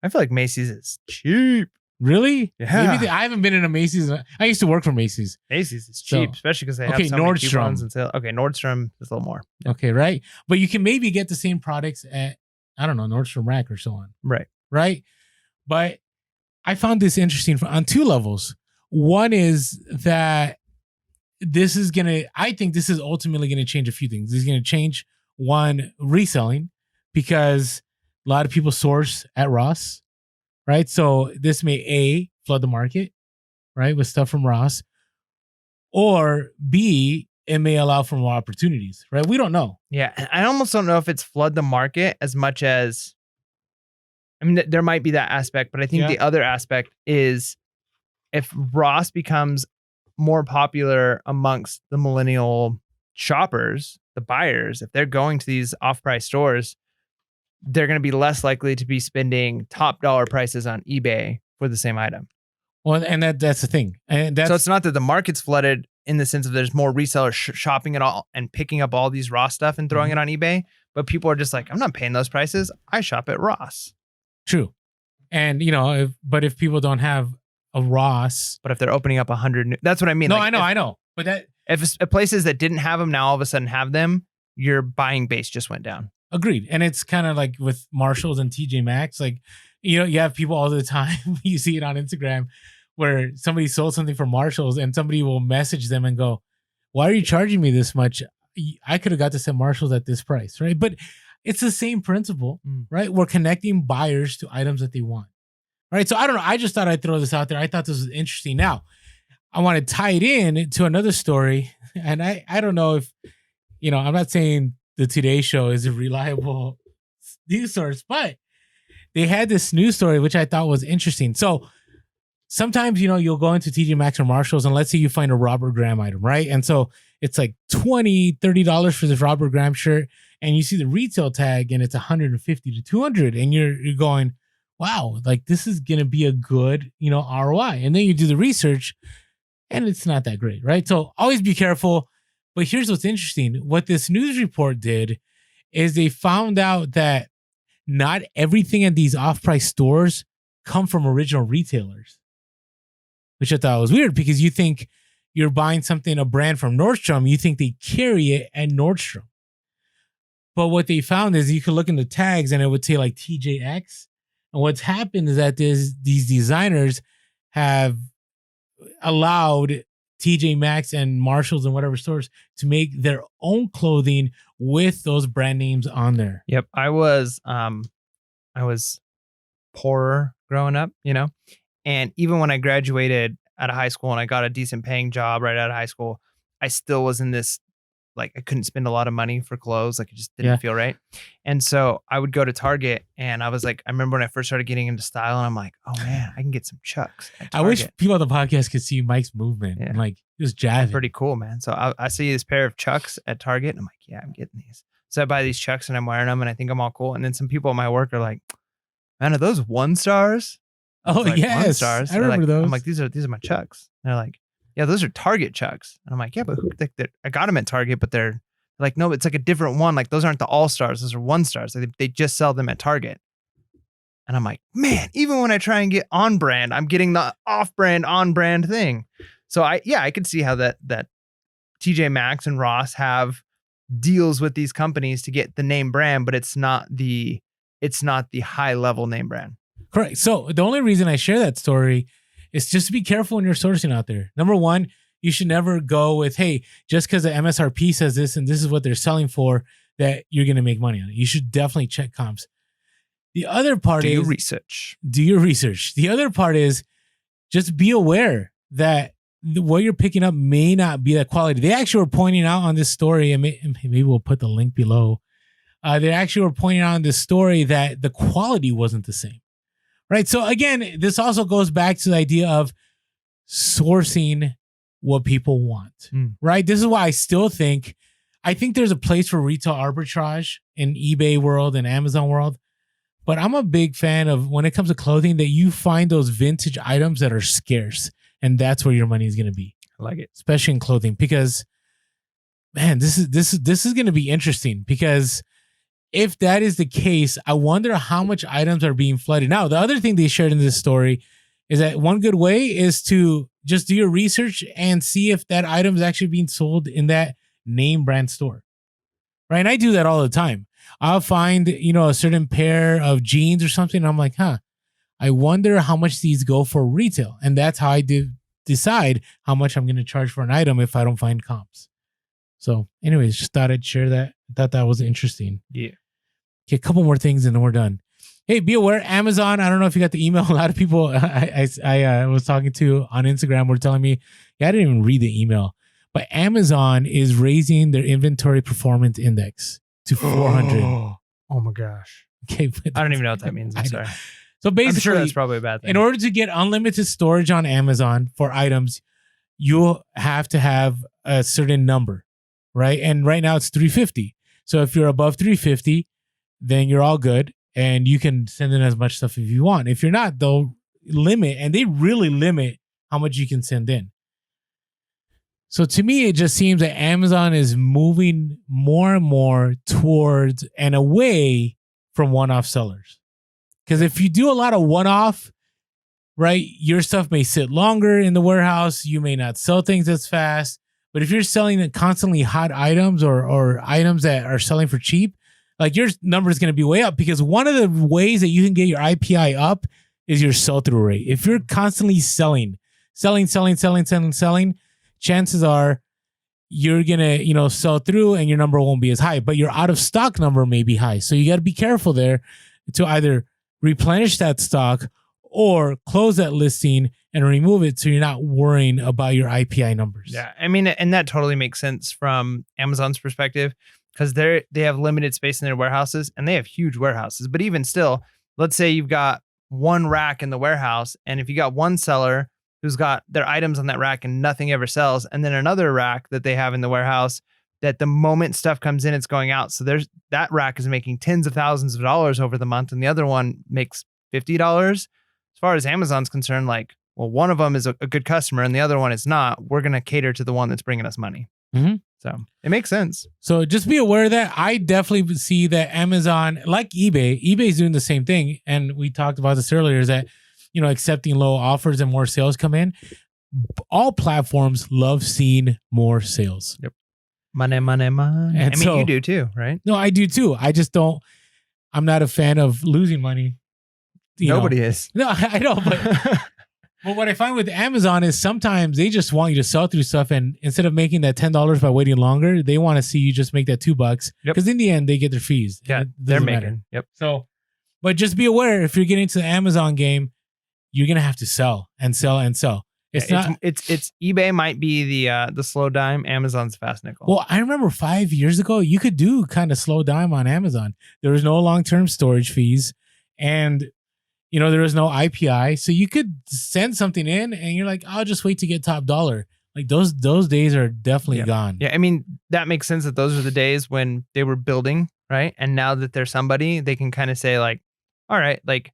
I feel like Macy's is cheap. Really? Yeah. Maybe I haven't been in a Macy's. I used to work for Macy's. Macy's is cheap, especially because they have so many coupons and sale. Okay, Nordstrom is a little more. Yeah. Okay, right. But you can maybe get the same products at, I don't know, Nordstrom Rack or so on. Right. Right. But I found this interesting on two levels. One is that I think this is ultimately going to change a few things. This is going to change, one, reselling, because a lot of people source at Ross. Right. So this may flood the market, right, with stuff from Ross, or B, it may allow for more opportunities, right? We don't know. Yeah. I almost don't know if it's flood the market as much as, there might be that aspect, but I think the other aspect is if Ross becomes more popular amongst the millennial shoppers, the buyers, if they're going to these off-price stores, they're going to be less likely to be spending top dollar prices on eBay for the same item. Well, and that's the thing. And so it's not that the market's flooded in the sense of there's more resellers shopping it all and picking up all these Ross stuff and throwing it on eBay, but people are just like, I'm not paying those prices. I shop at Ross. True. And, if people don't have a Ross. But if they're opening up 100 new, that's what I mean. No, like, I know. But that if places that didn't have them now all of a sudden have them, your buying base just went down. Agreed. And it's kind of like with Marshalls and TJ Maxx, like, you have people all the time. You see it on Instagram where somebody sold something from Marshalls and somebody will message them and go, why are you charging me this much? I could have got this at Marshalls at this price, right? But it's the same principle, right? We're connecting buyers to items that they want, right? So I don't know. I just thought I'd throw this out there. I thought this was interesting. Now, I want to tie it in to another story. And I don't know if, I'm not saying the Today Show is a reliable news source, but they had this news story, which I thought was interesting. So sometimes, you'll go into TJ Maxx or Marshalls and let's say you find a Robert Graham item, right? And so it's like $20, $30 for this Robert Graham shirt. And you see the retail tag and it's $150 to $200. And you're going, wow, like this is going to be a good, ROI. And then you do the research and it's not that great, right? So always be careful. But here's what's interesting. What this news report did is they found out that not everything at these off-price stores come from original retailers, which I thought was weird because you think you're buying something, a brand from Nordstrom, you think they carry it at Nordstrom. But what they found is you could look in the tags and it would say like TJX. And what's happened is that these designers have allowed TJ Maxx and Marshalls and whatever stores to make their own clothing with those brand names on there. Yep. I was poorer growing up, and even when I graduated out of high school and I got a decent paying job right out of high school, I still was in this like I couldn't spend a lot of money for clothes. Like it just didn't feel right. And so I would go to Target and I was like, I remember when I first started getting into style and I'm like, oh man, I can get some Chucks at Target. I wish people on the podcast could see Mike's movement. And like just jabbing. Pretty cool, man. So I see this pair of Chucks at Target and I'm like, yeah, I'm getting these. So I buy these Chucks and I'm wearing them and I think I'm all cool. And then some people at my work are like, man, are those 1 stars? Oh, like, yes. 1 stars. I remember those. I'm like, these are my Chucks. And they're like, yeah, those are Target Chucks. And I'm like, yeah, but I got them at Target, but they're like, no, it's like a different one. Like those aren't the all stars. Those are 1 stars. Like, they just sell them at Target. And I'm like, man, even when I try and get on brand, I'm getting the off brand, on brand thing. So I could see how that TJ Maxx and Ross have deals with these companies to get the name brand, but it's not the high level name brand. Correct. So the only reason I share that story is just to be careful when you're sourcing out there. Number one, you should never go with, hey, just because the MSRP says this and this is what they're selling for, that you're going to make money on it. You should definitely check comps. The other part do your research. Do your research. The other part is just be aware that what you're picking up may not be that quality. They actually were pointing out on this story, and maybe we'll put the link below. They actually were pointing out in this story that the quality wasn't the same. Right. So again, this also goes back to the idea of sourcing what people want. Right. This is why I think there's a place for retail arbitrage in eBay world and Amazon world. But I'm a big fan of when it comes to clothing that you find those vintage items that are scarce. And that's where your money is going to be. I like it. Especially in clothing, because man, this is going to be interesting, because if that is the case, I wonder how much items are being flooded. Now, the other thing they shared in this story is that one good way is to just do your research and see if that item is actually being sold in that name brand store. Right? And I do that all the time. I'll find, a certain pair of jeans or something. And I'm like, I wonder how much these go for retail. And that's how I decide how much I'm going to charge for an item if I don't find comps. So anyways, just thought I'd share that. I thought that was interesting. Yeah. Okay, a couple more things and then we're done. Hey, be aware, Amazon, I don't know if you got the email. A lot of people I was talking to on Instagram were telling me, I didn't even read the email, but Amazon is raising their inventory performance index to 400. Oh my gosh. Okay, I don't even know what that means. I'm sorry. So basically, I'm sure that's probably a bad thing. In order to get unlimited storage on Amazon for items, you have to have a certain number, right? And right now it's 350. So if you're above 350, then you're all good and you can send in as much stuff if you want. If you're not, they'll limit, and they really limit how much you can send in. So to me, it just seems that Amazon is moving more and more towards and away from one-off sellers. Because if you do a lot of one-off, right, your stuff may sit longer in the warehouse. You may not sell things as fast. But if you're selling constantly hot items or items that are selling for cheap, like your number is going to be way up, because one of the ways that you can get your IPI up is your sell-through rate. If you're constantly selling, chances are you're going to, sell through and your number won't be as high, but your out of stock number may be high. So you got to be careful there to either replenish that stock or close that listing and remove it so you're not worrying about your IPI numbers. Yeah. I mean, and that totally makes sense from Amazon's perspective, because they have limited space in their warehouses and they have huge warehouses. But even still, let's say you've got one rack in the warehouse, and if you got one seller who's got their items on that rack and nothing ever sells, and then another rack that they have in the warehouse that the moment stuff comes in, it's going out. So that rack is making tens of thousands of dollars over the month, and the other one makes $50. As far as Amazon's concerned, like, well, one of them is a good customer and the other one is not. We're going to cater to the one that's bringing us money. Mm-hmm. So it makes sense. So just be aware of that. I definitely see that Amazon, like eBay is doing the same thing. And we talked about this earlier, is that, accepting low offers and more sales come in. All platforms love seeing more sales. Yep. Money. And you do too, right? No, I do too. I'm not a fan of losing money. Nobody is. No, I know, but but what I find with Amazon is sometimes they just want you to sell through stuff, and instead of making that $10 by waiting longer, they want to see you just make that $2 because in the end they get their fees. Yeah, they're making. Matter. Yep. So, but just be aware, if you're getting to the Amazon game, you're gonna have to sell and sell and sell. It's not. It's eBay might be the slow dime. Amazon's fast nickel. Well, I remember 5 years ago, you could do kind of slow dime on Amazon. There was no long-term storage fees, and there was no IPI, so you could send something in, and you're like, I'll just wait to get top dollar. Like those days are definitely gone. Yeah, I mean that makes sense that those are the days when they were building, right? And now that they're somebody, they can kind of say like, all right, like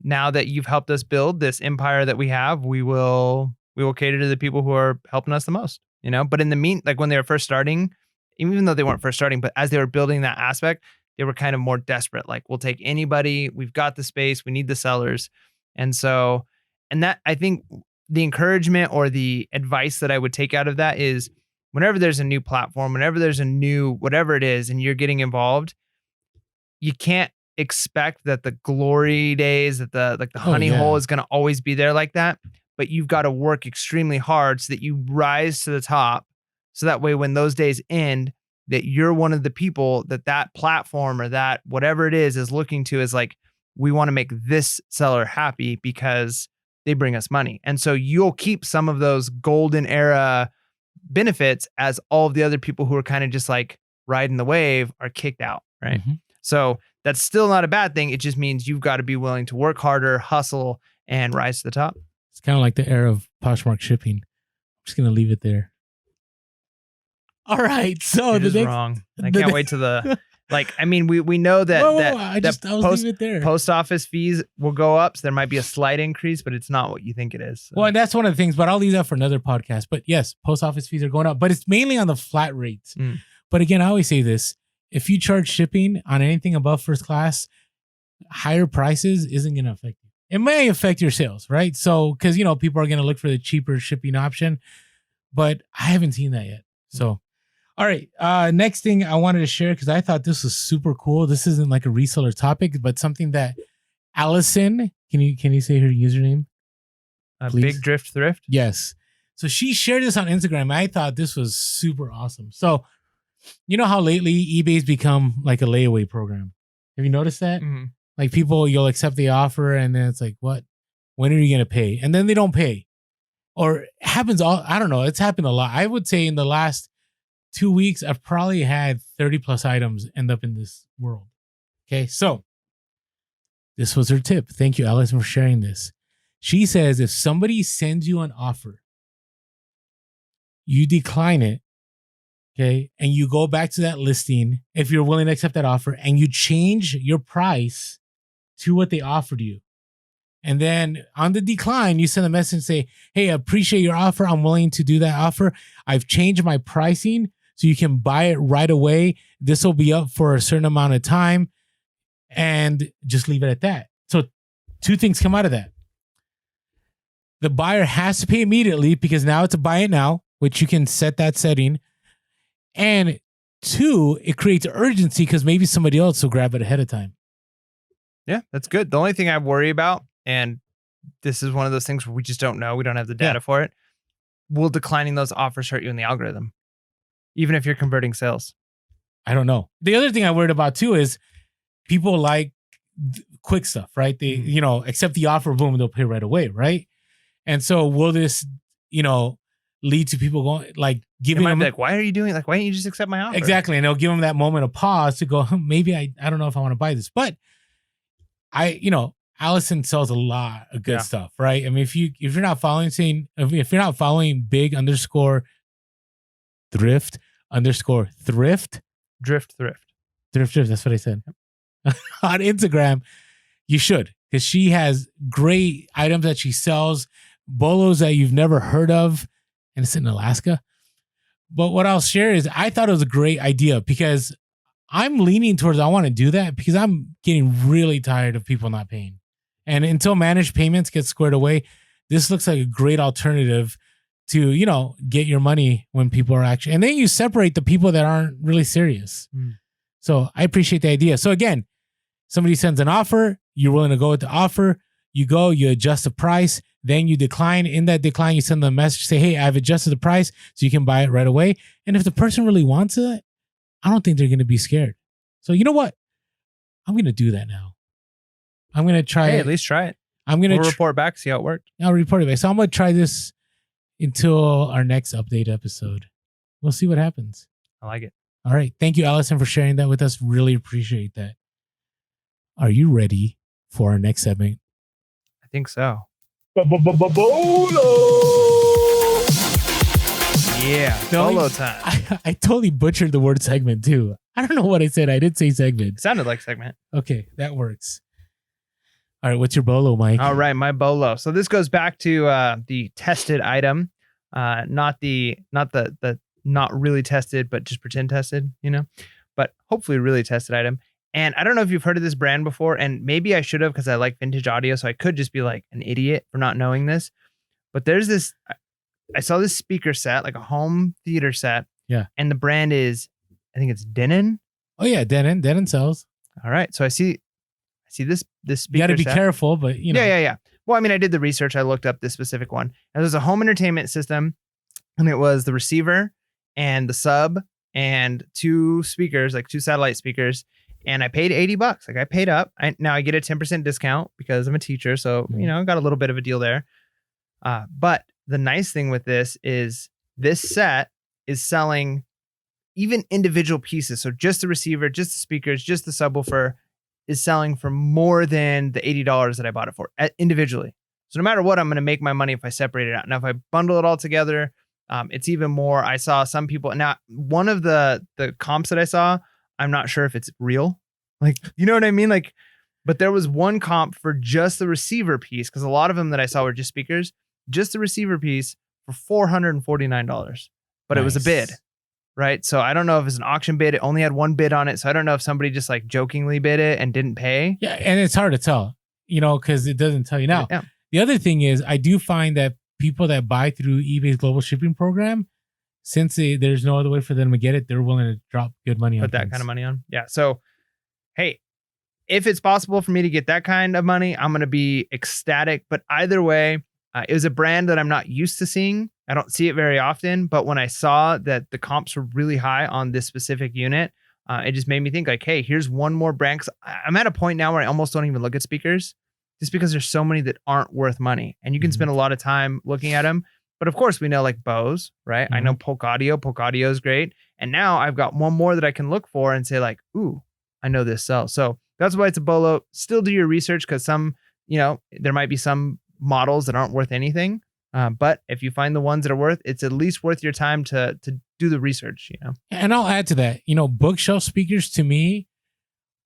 now that you've helped us build this empire that we have, we will cater to the people who are helping us the most, But in the like when they were first starting, even though they weren't first starting, but as they were building that aspect, they were kind of more desperate. Like, we'll take anybody. We've got the space. We need the sellers. And so, that I think the encouragement or the advice that I would take out of that is whenever there's a new platform, whenever there's a new, whatever it is, and you're getting involved, you can't expect that the glory days, that the honey hole is going to always be there like that. But you've got to work extremely hard so that you rise to the top. So that way, when those days end, that you're one of the people that platform or that whatever it is looking to is like, we want to make this seller happy because they bring us money. And so you'll keep some of those golden era benefits as all of the other people who are kind of just like riding the wave are kicked out, right? Mm-hmm. So that's still not a bad thing. It just means you've got to be willing to work harder, hustle, and rise to the top. It's kind of like the era of Poshmark shipping. I'm just going to leave it there. All right. So You're just wrong. I can't wait to the we know that I was leaving it there. Post office fees will go up, so there might be a slight increase, but it's not what you think it is. So. Well, and that's one of the things, but I'll leave that for another podcast. But yes, post office fees are going up, but it's mainly on the flat rates. Mm. But again, I always say this: if you charge shipping on anything above first class, higher prices isn't going to affect you. It may affect your sales, right? So because people are going to look for the cheaper shipping option, but I haven't seen that yet. So. All right. Next thing I wanted to share, because I thought this was super cool. This isn't like a reseller topic, but something that Allison, can you say her username? Big Drift Thrift. Yes. So she shared this on Instagram. I thought this was super awesome. So you know how lately eBay's become like a layaway program. Have you noticed that? Mm-hmm. Like you'll accept the offer and then it's like, what? When are you going to pay? And then they don't pay. Or it happens I don't know. It's happened a lot. I would say in the last 2 weeks, I've probably had 30 plus items end up in this world. Okay, so this was her tip. Thank you, Allison, for sharing this. She says if somebody sends you an offer, you decline it, okay, and you go back to that listing if you're willing to accept that offer, and you change your price to what they offered you. And then on the decline, you send a message and say, hey, I appreciate your offer. I'm willing to do that offer. I've changed my pricing so you can buy it right away. This will be up for a certain amount of time, and just leave it at that. So 2 things come out of that. The buyer has to pay immediately because now it's a buy it now, which you can set that setting. And 2, it creates urgency because maybe somebody else will grab it ahead of time. Yeah, that's good. The only thing I worry about, and this is one of those things where we just don't know, we don't have the data for it, will declining those offers hurt you in the algorithm? Even if you're converting sales. I don't know. The other thing I worried about too is people like quick stuff, right? They, accept the offer, boom, they'll pay right away, right? And so will this, lead to people going like giving them like, why are you doing like, why don't you just accept my offer? Exactly. And they'll give them that moment of pause to go, maybe I don't know if I want to buy this, but Allison sells a lot of good stuff, right? I mean, if you're not following big _thrift Drift. That's what I said on Instagram. You should, because she has great items that she sells, bolos that you've never heard of, and it's in Alaska. But what I'll share is I thought it was a great idea because I'm leaning towards I want to do that because I'm getting really tired of people not paying. And until managed payments get squared away, this looks like a great alternative to, get your money when people are actually, and then you separate the people that aren't really serious. So I appreciate the idea. So again, somebody sends an offer, you're willing to go with the offer, you go, you adjust the price, then you decline. In that decline, you send them a message, say, hey, I've adjusted the price so you can buy it right away. And if the person really wants it, I don't think they're going to be scared. So you know what? I'm going to do that now. I'm going to try it. At least try it. I'm going to report back, see how it worked. I'll report it back. So I'm going to try this until our next update episode. We'll see what happens. I like it. All right. Thank you, Allison, for sharing that with us. Really appreciate that. Are you ready for our next segment? I think so. Yeah, Bolo time. I totally butchered the word segment too. I don't know what I said. I did say segment. It sounded like segment. Okay, that works. All right, what's your Bolo, Mike? All right, my Bolo. So this goes back to the tested item, not the not really tested, but just pretend tested, but hopefully really tested item. And I don't know if you've heard of this brand before, and maybe I should have because I like vintage audio, so I could just be like an idiot for not knowing this. But there's this, I saw this speaker set, like a home theater set. Yeah. And the brand is, I think it's Denon. Oh yeah, Denon. Denon sells. All right. So I see this speaker. You got to be set. careful, but Yeah. Well, I mean, I did the research. I looked up this specific one. And there's a home entertainment system, and it was the receiver and the sub and two speakers, like two satellite speakers. And I paid $80. Like I paid up. Now I get a 10% discount because I'm a teacher. So, I got a little bit of a deal there. But the nice thing with this is this set is selling even individual pieces. So just the receiver, just the speakers, just the subwoofer is selling for more than the $80 that I bought it for individually. So no matter what, I'm going to make my money if I separate it out. Now, if I bundle it all together, it's even more. I saw some people. Now, one of the comps that I saw, I'm not sure if it's real. Like, you know what I mean? Like, but there was one comp for just the receiver piece, because a lot of them that I saw were just speakers, just the receiver piece for $449. But It was a bid, right? So I don't know if it's an auction bid. It only had one bid on it. So I don't know if somebody just like jokingly bid it and didn't pay. Yeah, and it's hard to tell, because it doesn't tell you now. Yeah. The other thing is, I do find that people that buy through eBay's global shipping program, since there's no other way for them to get it, they're willing to drop good money on that kind of money on. Yeah. So, hey, if it's possible for me to get that kind of money, I'm going to be ecstatic. But either way, it was a brand that I'm not used to seeing. I don't see it very often. But when I saw that the comps were really high on this specific unit, it just made me think like, hey, here's one more brand. 'Cause I'm at a point now where I almost don't even look at speakers just because there's so many that aren't worth money. And you can spend a lot of time looking at them. But of course, we know like BOLOs, right? I know Polk Audio. Polk Audio is great. And now I've got one more that I can look for and say like, ooh, I know this sells. So that's why it's a Bolo. Still do your research because some, there might be some models that aren't worth anything. But if you find the ones that are worth, it's at least worth your time to do the research, And I'll add to that, bookshelf speakers to me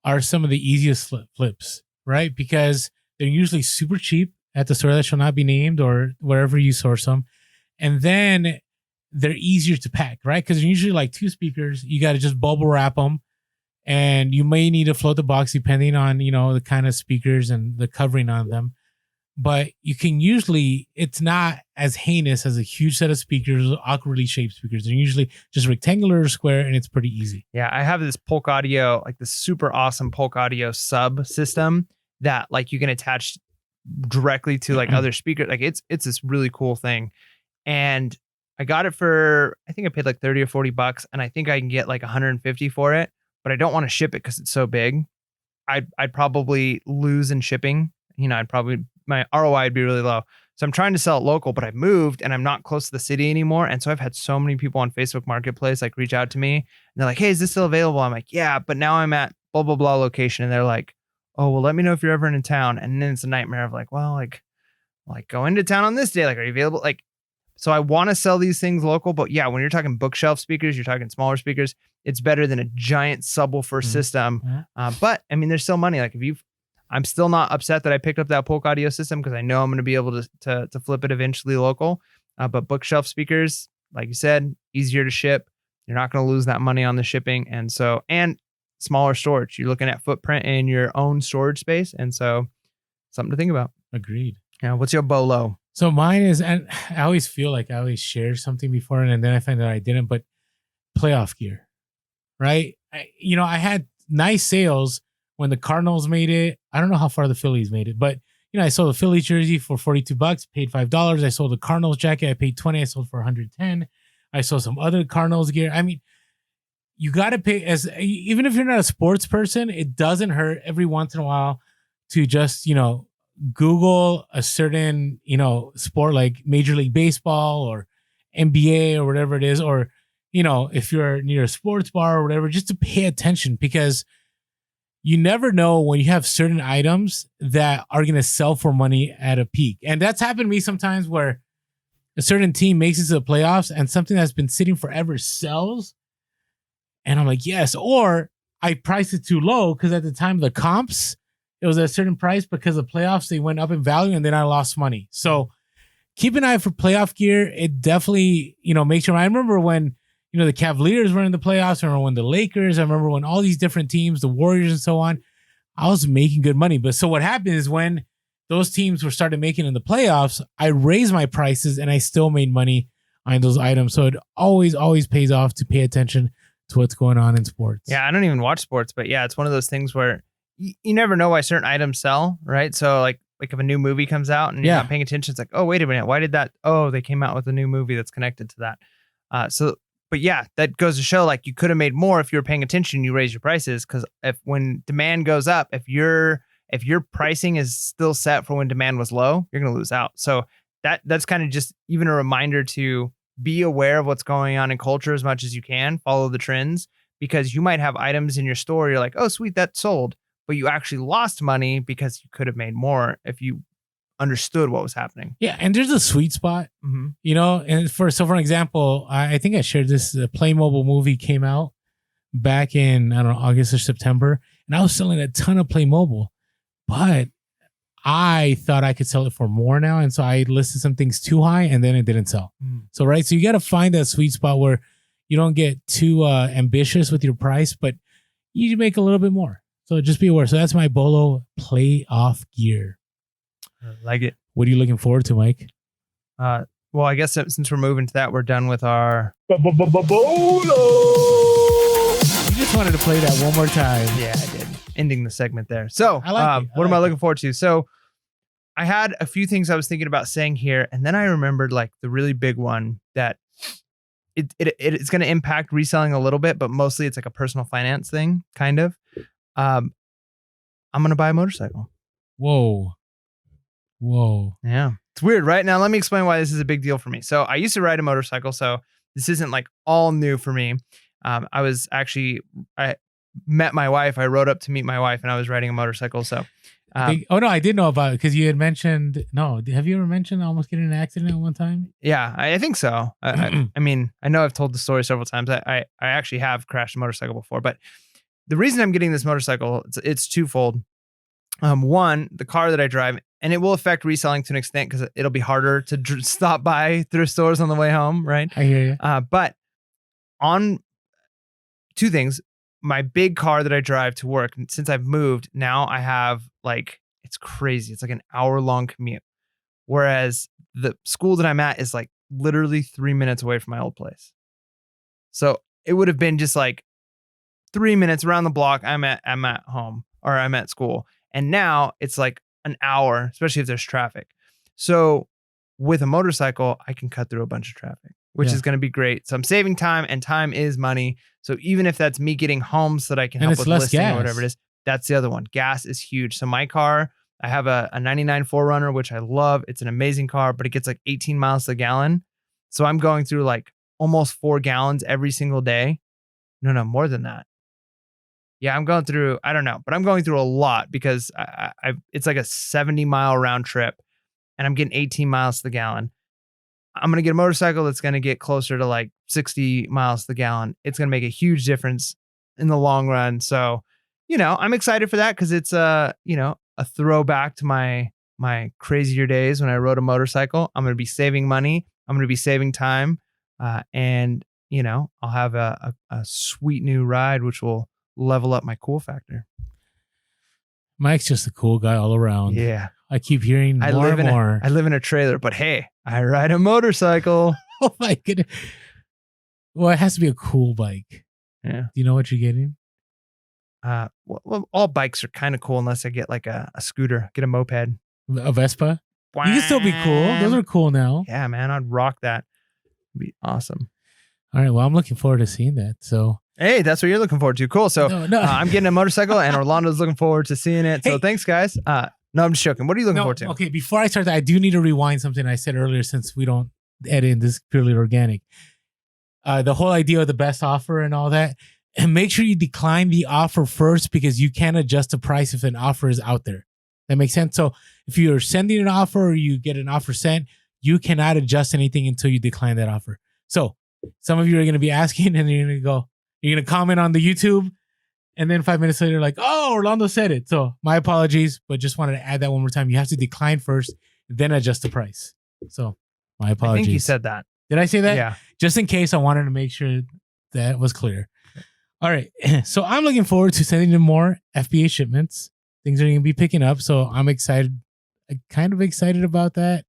are some of the easiest flips, right? Because they're usually super cheap at the store that shall not be named or wherever you source them. And then they're easier to pack, right? Because they're usually like two speakers. You got to just bubble wrap them. And you may need to float the box depending on, the kind of speakers and the covering on them. But you can usually, it's not as heinous as a huge set of speakers, awkwardly shaped speakers. They're usually just rectangular or square, and it's pretty easy. Yeah, I have this Polk Audio, like this super awesome Polk Audio sub system that like you can attach directly to like other speakers. Like it's this really cool thing. And I got it for, I think I paid like 30 or $40, and I think I can get like 150 for it, but I don't want to ship it because it's so big. I'd probably lose in shipping. My ROI would be really low. So I'm trying to sell it local, but I've moved and I'm not close to the city anymore. And so I've had so many people on Facebook Marketplace like reach out to me and they're like, hey, is this still available? I'm like, yeah, but now I'm at blah, blah, blah location. And they're like, oh, well, let me know if you're ever in town. And then it's a nightmare of like, well, like go into town on this day. Like, are you available? Like, so I want to sell these things local, but yeah, when you're talking bookshelf speakers, you're talking smaller speakers, it's better than a giant subwoofer system. But I mean, there's still money. Like I'm still not upset that I picked up that Polk Audio system because I know I'm going to be able to flip it eventually local. But bookshelf speakers, like you said, easier to ship. You're not going to lose that money on the shipping. And smaller storage. You're looking at footprint in your own storage space. And so something to think about. Agreed. Yeah. What's your Bolo? So mine is, and I always feel like I always shared something before and then I find that I didn't, but playoff gear, right? I had nice sales when the Cardinals made it. I don't know how far the Phillies made it, but I sold a Philly jersey for $42, paid $5. I sold a Cardinals jacket. I paid $20. I sold for $110. I sold some other Cardinals gear. I mean, you got to pay even if you're not a sports person, it doesn't hurt every once in a while to just, Google a certain, sport like Major League Baseball or NBA or whatever it is, or, if you're near a sports bar or whatever, just to pay attention, because you never know when you have certain items that are going to sell for money at a peak. And that's happened to me sometimes where a certain team makes it to the playoffs and something that's been sitting forever sells. And I'm like, yes. Or I priced it too low because at the time of the comps, it was at a certain price, because the playoffs, they went up in value and then I lost money. So keep an eye for playoff gear. It definitely, makes sure. I remember when, the Cavaliers were in the playoffs. I remember when the Lakers, I remember when all these different teams, the Warriors and so on, I was making good money. But so what happened is when those teams were started making in the playoffs, I raised my prices and I still made money on those items. So it always, always pays off to pay attention to what's going on in sports. Yeah, I don't even watch sports, but yeah, it's one of those things where you never know why certain items sell, right? So like if a new movie comes out and you're not paying attention, it's like, oh, wait a minute, why did that? Oh, they came out with a new movie that's connected to that. But yeah, that goes to show like you could have made more if you were paying attention. You raise your prices, because when demand goes up, if your pricing is still set for when demand was low, you're going to lose out. So that's kind of just even a reminder to be aware of what's going on in culture as much as you can. Follow the trends, because you might have items in your store. You're like, oh, sweet, that sold, but you actually lost money because you could have made more if you understood what was happening. Yeah, and there's a sweet spot, and for an example, I think I shared this, the Playmobil movie came out back in, I don't know, August or September, and I was selling a ton of Playmobil, but I thought I could sell it for more now, and so I listed some things too high, and then it didn't sell. So you got to find that sweet spot where you don't get too ambitious with your price, but you make a little bit more. So just be aware. So that's my Bolo playoff gear. I like it. What are you looking forward to, Mike? Well, I guess since we're moving to that, we're done with our Bolo. You just wanted to play that one more time. Yeah, I did. Ending the segment there. So, what am I looking forward to? So, I had a few things I was thinking about saying here, and then I remembered like the really big one that it's going to impact reselling a little bit, but mostly it's like a personal finance thing, kind of. I'm going to buy a motorcycle. Whoa. Yeah. It's weird, right? Now, let me explain why this is a big deal for me. So I used to ride a motorcycle, so this isn't like all new for me. I met my wife. I rode up to meet my wife, and I was riding a motorcycle. So, I did know about it, because you had mentioned, have you ever mentioned almost getting in an accident one time? Yeah, I think so. I mean, I know I've told the story several times. I actually have crashed a motorcycle before, but the reason I'm getting this motorcycle, it's twofold. One, the car that I drive, and it will affect reselling to an extent because it'll be harder to stop by thrift stores on the way home, right? I hear you. But on two things, my big car that I drive to work, since I've moved, now I have it's crazy. It's like an hour-long commute. Whereas the school that I'm at is like literally 3 minutes away from my old place. So it would have been just like 3 minutes around the block. I'm at home, or I'm at school. And now it's like an hour, especially if there's traffic. So with a motorcycle, I can cut through a bunch of traffic, which is going to be great. So I'm saving time, and time is money. So even if that's me getting home so that I can help with listing or whatever it is, that's the other one. Gas is huge. So my car, I have a 99 4Runner, which I love. It's an amazing car, but it gets like 18 miles to the gallon. So I'm going through like almost 4 gallons every single day. No, more than that. Yeah, I'm going through, I don't know, but I'm going through a lot because it's like a 70-mile round trip, and I'm getting 18 miles to the gallon. I'm going to get a motorcycle that's going to get closer to like 60 miles to the gallon. It's going to make a huge difference in the long run. So, I'm excited for that because it's a throwback to my crazier days when I rode a motorcycle. I'm going to be saving money. I'm going to be saving time. And I'll have a sweet new ride, which will level up my cool factor. Mike's just a cool guy all around. Yeah. I keep hearing more and more. I live in a trailer, but hey, I ride a motorcycle. Oh my goodness. Well, it has to be a cool bike. Yeah. Do you know what you're getting? Well, all bikes are kind of cool unless I get like a scooter, get a moped. A Vespa? You can still be cool. Those are cool now. Yeah, man. I'd rock that. It'd be awesome. All right. Well, I'm looking forward to seeing that. So, hey, that's what you're looking forward to. Cool. So no. I'm getting a motorcycle, and Orlando's looking forward to seeing it. So thanks, guys. No, I'm just joking. What are you looking forward to? Okay, before I start that, I do need to rewind something I said earlier since we don't edit in this purely organic. The whole idea of the best offer and all that. And make sure you decline the offer first because you can't adjust the price if an offer is out there. That makes sense? So if you're sending an offer or you get an offer sent, you cannot adjust anything until you decline that offer. So some of you are going to be asking and you're going to comment on the YouTube. And then 5 minutes later, like, oh, Orlando said it. So my apologies, but just wanted to add that one more time. You have to decline first, then adjust the price. So my apologies. I think you said that. Did I say that? Yeah. Just in case, I wanted to make sure that was clear. All right. So I'm looking forward to sending them more FBA shipments. Things are going to be picking up. So I'm excited. I'm kind of excited about that.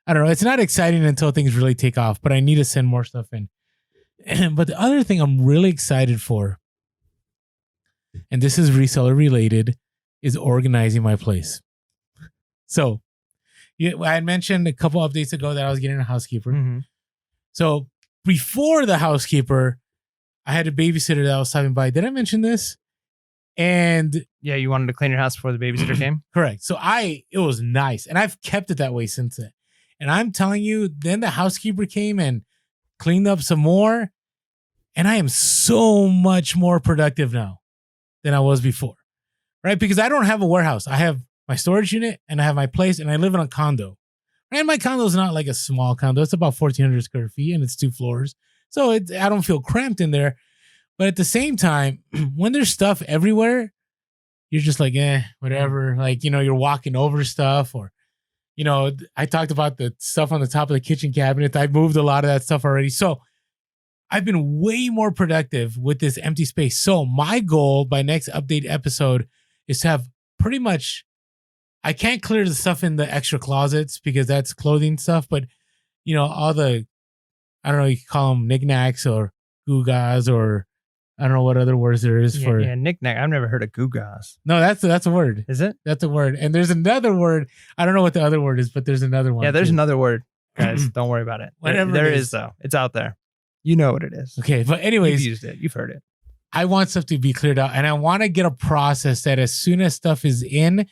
I don't know. It's not exciting until things really take off, but I need to send more stuff in. But the other thing I'm really excited for, and this is reseller related, is organizing my place. So I had mentioned a couple updates ago that I was getting a housekeeper. Mm-hmm. So before the housekeeper, I had a babysitter that was stopping by. Did I mention this? And yeah, you wanted to clean your house before the babysitter came? Correct. So it was nice. And I've kept it that way since then. And I'm telling you, then the housekeeper came and cleaned up some more. And I am so much more productive now than I was before. Right? Because I don't have a warehouse. I have my storage unit and I have my place and I live in a condo. And my condo is not like a small condo. It's about 1,400 square feet and it's 2 floors. So I don't feel cramped in there. But at the same time, when there's stuff everywhere, you're just like, whatever. Like, you're walking over stuff or, I talked about the stuff on the top of the kitchen cabinet. I moved a lot of that stuff already. So I've been way more productive with this empty space. So my goal by next update episode is to have pretty much, I can't clear the stuff in the extra closets because that's clothing stuff. But, all the, I don't know, you can call them knickknacks or gugas or I don't know what other words there is for. Yeah, knickknack. I've never heard of gugas. No, that's a word. Is it? That's a word. And there's another word. I don't know what the other word is, but there's another one. Yeah, there's too. Another word. Guys, don't worry about it. Whatever there it is, though. It's out there. You know what it is. Okay, but anyways. You've used it. You've heard it. I want stuff to be cleared out. And I want to get a process that as soon as stuff is in,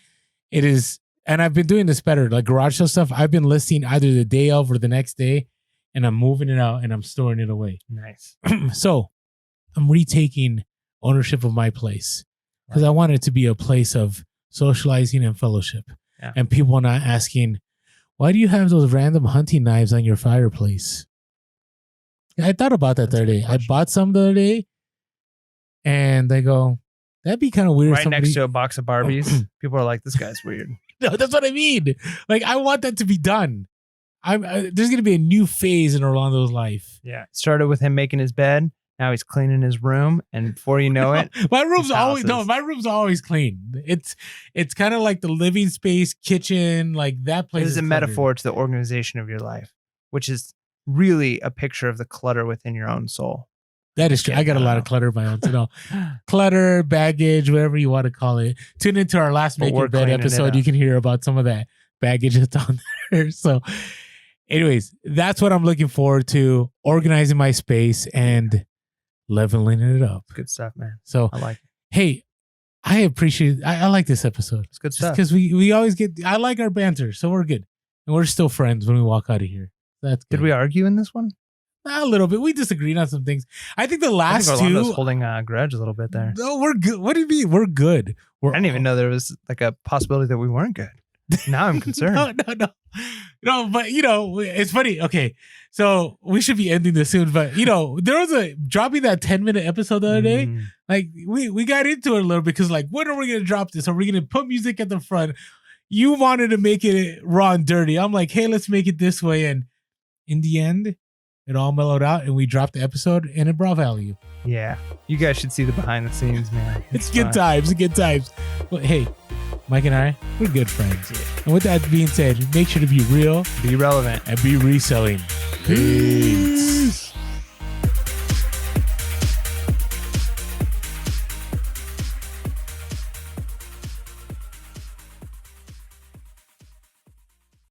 it is. And I've been doing this better. Like garage sale stuff, I've been listing either the day of or the next day. And I'm moving it out and I'm storing it away. Nice. So I'm retaking ownership of my place because I want it to be a place of socializing and fellowship. Yeah. And people not asking, why do you have those random hunting knives on your fireplace? I thought about that the other day. I bought some the other day and they go, that'd be kind of weird. Right next to a box of Barbies. People are like, this guy's weird. No, that's what I mean. Like, I want that to be done. There's going to be a new phase in Orlando's life. Yeah. Started with him making his bed. Now he's cleaning his room. And before you know it, my room's always clean. It's kind of like the living space, kitchen, like that place. This is a metaphor to the organization of your life, which is really a picture of the clutter within your own soul. That is true. I got a lot of clutter of my own. Clutter, baggage, whatever you want to call it. Tune into our last Make Your Bed episode. You can hear about some of that baggage that's on there. So anyways, that's what I'm looking forward to. Organizing my space and leveling it up. Good stuff, man. So I like it. Hey, I appreciate I like this episode. It's good stuff. Because we always I like our banter, so we're good. And we're still friends when we walk out of here. That's good. Did we argue in this one? A little bit. We disagreed on some things. I think the last Orlando's holding a grudge a little bit there. No, we're good. What do you mean? We're good. I didn't even know there was like a possibility that we weren't good. Now I'm concerned. No, but it's funny. Okay, so we should be ending this soon. But there was dropping that 10-minute episode the other day. Like we got into it a little bit because like, when are we gonna drop this? Are we gonna put music at the front? You wanted to make it raw and dirty. I'm like, hey, let's make it this way. And in the end, it all mellowed out, and we dropped the episode, and it brought value. Yeah, you guys should see the behind the scenes, man. It's good times. Good times. Well, hey, Mike and I, we're good friends. Yeah. And with that being said, make sure to be real, be relevant, and be reselling. Peace.